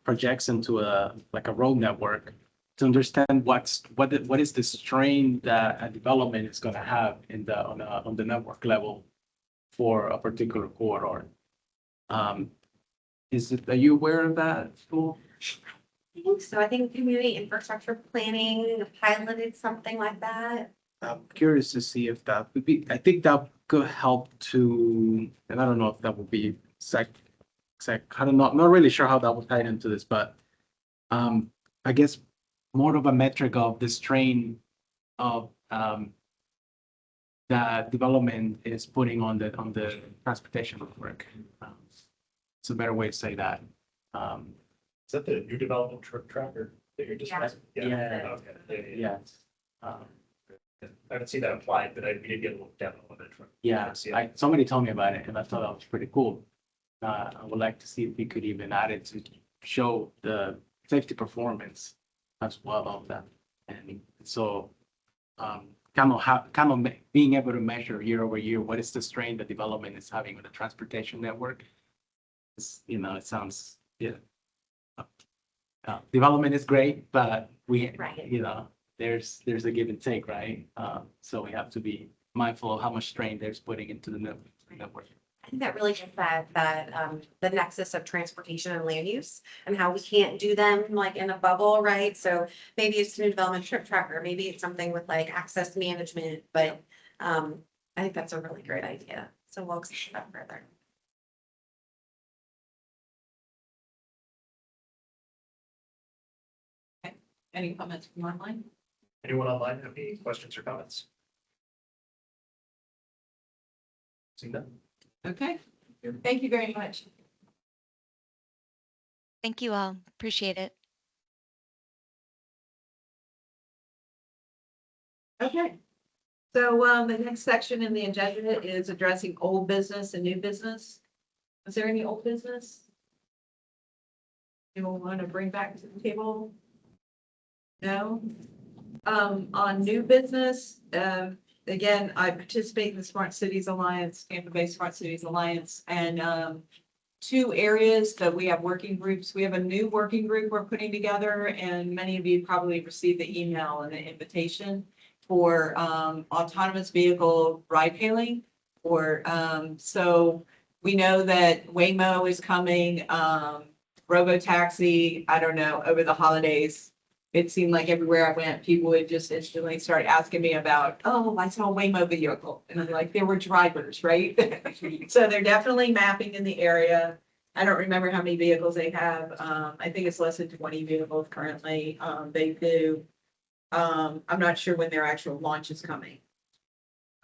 projects into a road network to understand what is the strain that a development is going to have on the network level for a particular corridor. Are you aware of that tool? I think so. I think community infrastructure planning piloted something like that. I'm curious to see if that would be, I think that could help to, and I don't know if that would be I don't know, I'm not really sure how that would tie into this, but I guess more of a metric of the strain of that development is putting on the transportation network. It's a better way to say that. Is that the new development tracker that you're discussing? Yeah. Okay. Yeah. I haven't seen that applied, but we did get a look down on it. Yeah, somebody told me about it and I thought that was pretty cool. I would like to see if we could even add it to show the safety performance as well of that. And so being able to measure year over year, what is the strain the development is having on the transportation network? It sounds, development is great, but Right. there's a give and take, right? So we have to be mindful of how much strain there's putting into the network. I think that really gets the nexus of transportation and land use and how we can't do them like in a bubble, right? So maybe it's new development trip tracker, maybe it's something with like access management, but I think that's a really great idea. So we'll explore that further. Any comments from online? Anyone online have any questions or comments? Seeing none? Okay, thank you very much. Thank you all. Appreciate it. Okay. So the next section in the agenda is addressing old business and new business. Is there any old business you want to bring back to the table? No? On new business, again, I participate in the Smart Cities Alliance, Tampa-based Smart Cities Alliance, and two areas that we have working groups. We have a new working group we're putting together, and many of you probably received the email and the invitation for autonomous vehicle ride hailing. So we know that Waymo is coming, Robotaxi, I don't know, over the holidays. It seemed like everywhere I went, people would just instantly start asking me about, oh, I saw a Waymo vehicle. And I'm like, there were drivers, right? So they're definitely mapping in the area. I don't remember how many vehicles they have. I think it's less than 20 vehicles currently. They do. I'm not sure when their actual launch is coming.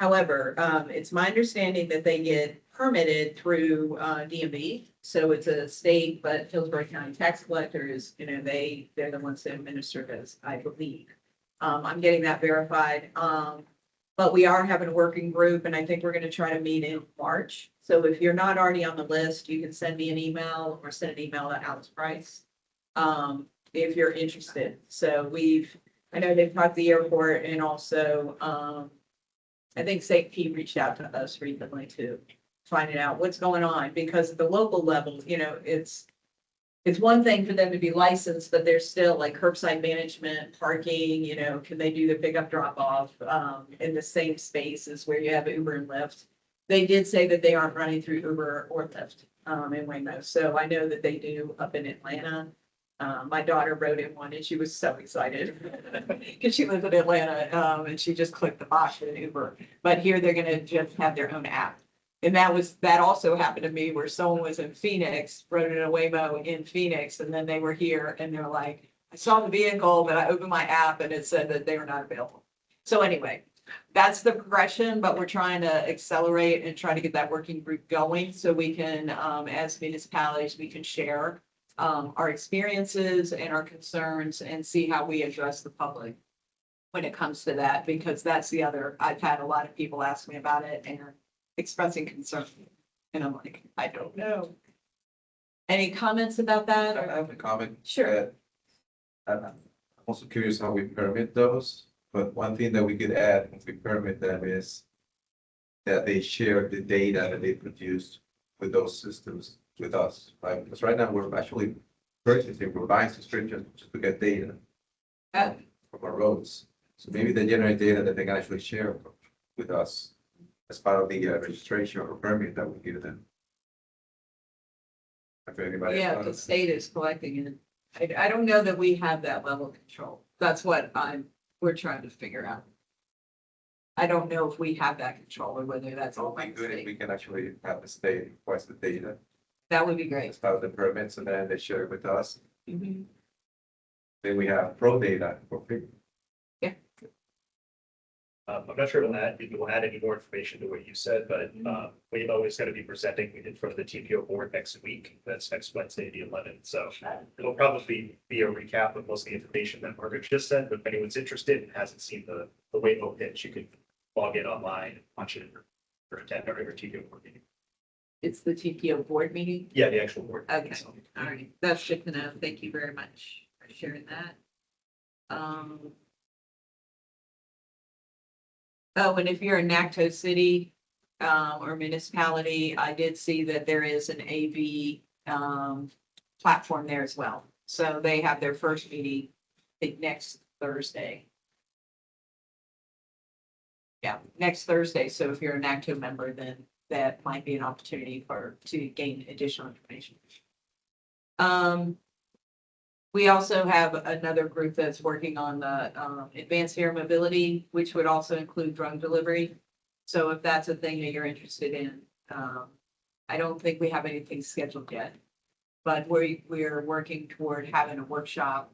However, it's my understanding that they get permitted through DMV. So it's a state, but Hillsborough County tax collectors, they're the ones that administer this, I believe. I'm getting that verified. But we are having a working group, and I think we're going to try to meet in March. So if you're not already on the list, you can send me an email or send an email to Alex Price if you're interested. So I know they've talked to the airport, and also I think Safety reached out to us recently too, finding out what's going on, because at the local level, it's one thing for them to be licensed, but there's still like curbside management, parking, can they do the pickup drop off in the same space as where you have Uber and Lyft? They did say that they aren't running through Uber or Lyft in Waymo. So I know that they do up in Atlanta. My daughter rode in one and she was so excited because she lives in Atlanta and she just clicked the box in Uber. But here they're gonna just have their own app. And that also happened to me where someone was in Phoenix, rode in a Waymo in Phoenix, and then they were here and they're like, I saw the vehicle, but I opened my app and it said that they were not available. So anyway, that's the progression, but we're trying to accelerate and try to get that working group going so we can, as municipalities, we can share our experiences and our concerns and see how we address the public when it comes to that, because that's the other, I've had a lot of people ask me about it and expressing concern. And I'm like, I don't know. Any comments about that? I have a comment. Sure. I'm also curious how we permit those, but one thing that we could add when we permit them is that they share the data that they produce with those systems with us, right? Because right now we're actually we're buying subscriptions just to get data from our roads. So maybe they generate data that they can actually share with us as part of the registration or permit that we give them. If anybody. Yeah, the state is collecting it. I don't know that we have that level of control. That's what we're trying to figure out. I don't know if we have that control or whether that's all. It would be good if we can actually have the state request the data. That would be great. As part of the permits, and then they share it with us. Mhm. Then we have pro data for free. Yeah. I'm not sure if you will add any more information to what you said, but Waymo is going to be presenting in front of the TPO board next week. That's next Wednesday, the 11th. So it'll probably be a recap of most of the information that Margaret just said. But if anyone's interested and hasn't seen the Waymo pitch, you can log in online, watch it, or attend our TPO board meeting. It's the TPO board meeting? Yeah, the actual board. Okay, all right, that's good to know. Thank you very much for sharing that. Oh, and if you're in Nacogdoches City, or municipality, I did see that there is an AV, platform there as well. So they have their first meeting, I think, next Thursday. Yeah, next Thursday. So if you're a NACTO member, then that might be an opportunity to gain additional information. We also have another group that's working on the advanced air mobility, which would also include drug delivery. So if that's a thing that you're interested in, I don't think we have anything scheduled yet, but we're working toward having a workshop.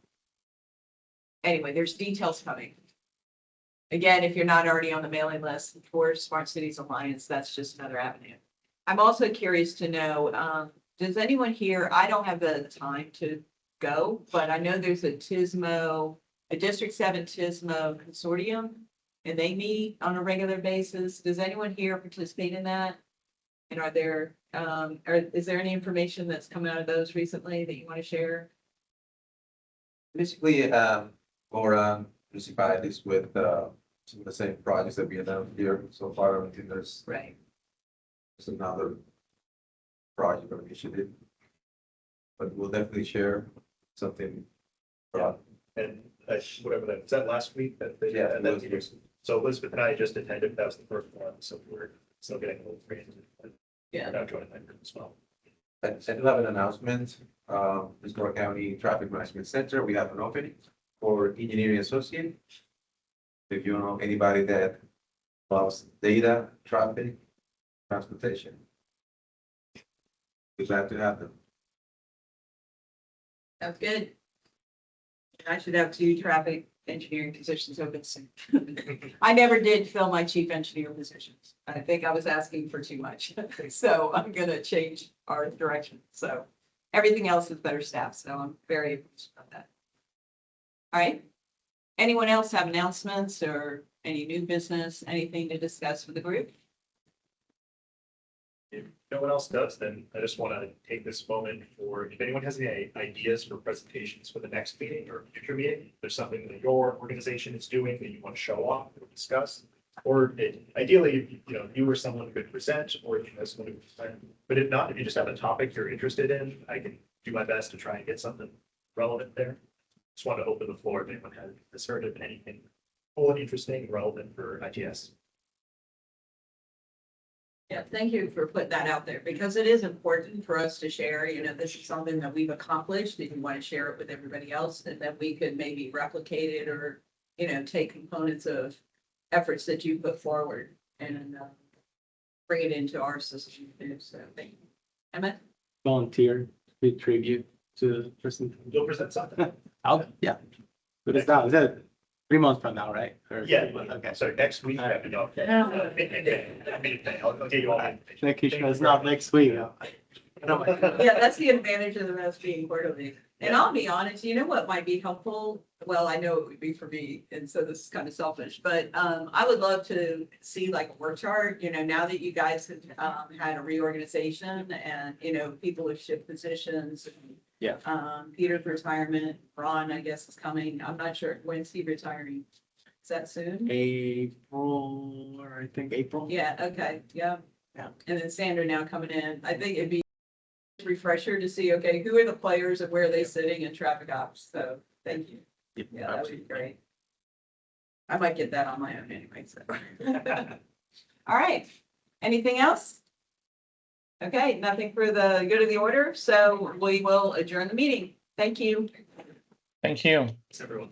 Anyway, there's details coming. Again, if you're not already on the mailing list for Smart Cities Alliance, that's just another avenue. I'm also curious to know, does anyone here, I don't have the time to go, but I know there's a TISMO, a District 7 TISMO consortium, and they meet on a regular basis. Does anyone here participate in that? And are there, is there any information that's come out of those recently that you want to share? Basically, for municipalities with some of the same projects that we have done here so far. I don't think there's another project or initiative, but we'll definitely share something. And whatever that, was that last week? Yeah, So Elizabeth and I just attended, that was the first one, so we're still getting a little trained. Yeah. Now joining that group as well. I do have an announcement. Ventura County Traffic Management Center, we have an opening for engineering associate. If you know anybody that loves data, traffic, transportation, we're glad to have them. That's good. I should have 2 traffic engineering positions open soon. I never did fill my chief engineer positions. I think I was asking for too much. So I'm gonna change our direction. So everything else is better staff. So I'm very pleased about that. All right. Anyone else have announcements or any new business, anything to discuss with the group? If no one else does, then I just want to take this moment for, if anyone has any ideas for presentations for the next meeting or future meeting, if there's something that your organization is doing that you want to show off or discuss, or ideally, you or someone could present, or if you know someone who could present. But if not, if you just have a topic you're interested in, I can do my best to try and get something relevant there. Just want to open the floor if anyone has heard of anything cool and interesting, relevant for ITS. Yeah, thank you for putting that out there because it is important for us to share, this is something that we've accomplished and you want to share it with everybody else and that we could maybe replicate it or, take components of efforts that you put forward and bring it into our system. So thank you. Emmett? Volunteer with tribute to the person. You'll present something. Yeah. But it's now, is that 3 months from now, right? Yeah. Okay. So next week, I have to go. I'll get you all. Making sure it's not next week. Yeah, that's the advantage of the rest being quarterly. And I'll be honest, you know what might be helpful? Well, I know it would be for me, and so this is kind of selfish, but I would love to see like a work chart, now that you guys have had a reorganization and, people have shifted positions. Yeah. Peter's retirement, Ron, I guess, is coming. I'm not sure when's he retiring. Is that soon? April, or I think April. Yeah, okay, yeah. Yeah. And then Sandra now coming in. I think it'd be a refresher to see, okay, who are the players and where are they sitting in traffic ops? So thank you. Yep, Yeah, that would be great. I might get that on my own anyway, so. All right. Anything else? Okay, nothing for the good of the order, so we will adjourn the meeting. Thank you. Thank you. Thanks, everyone.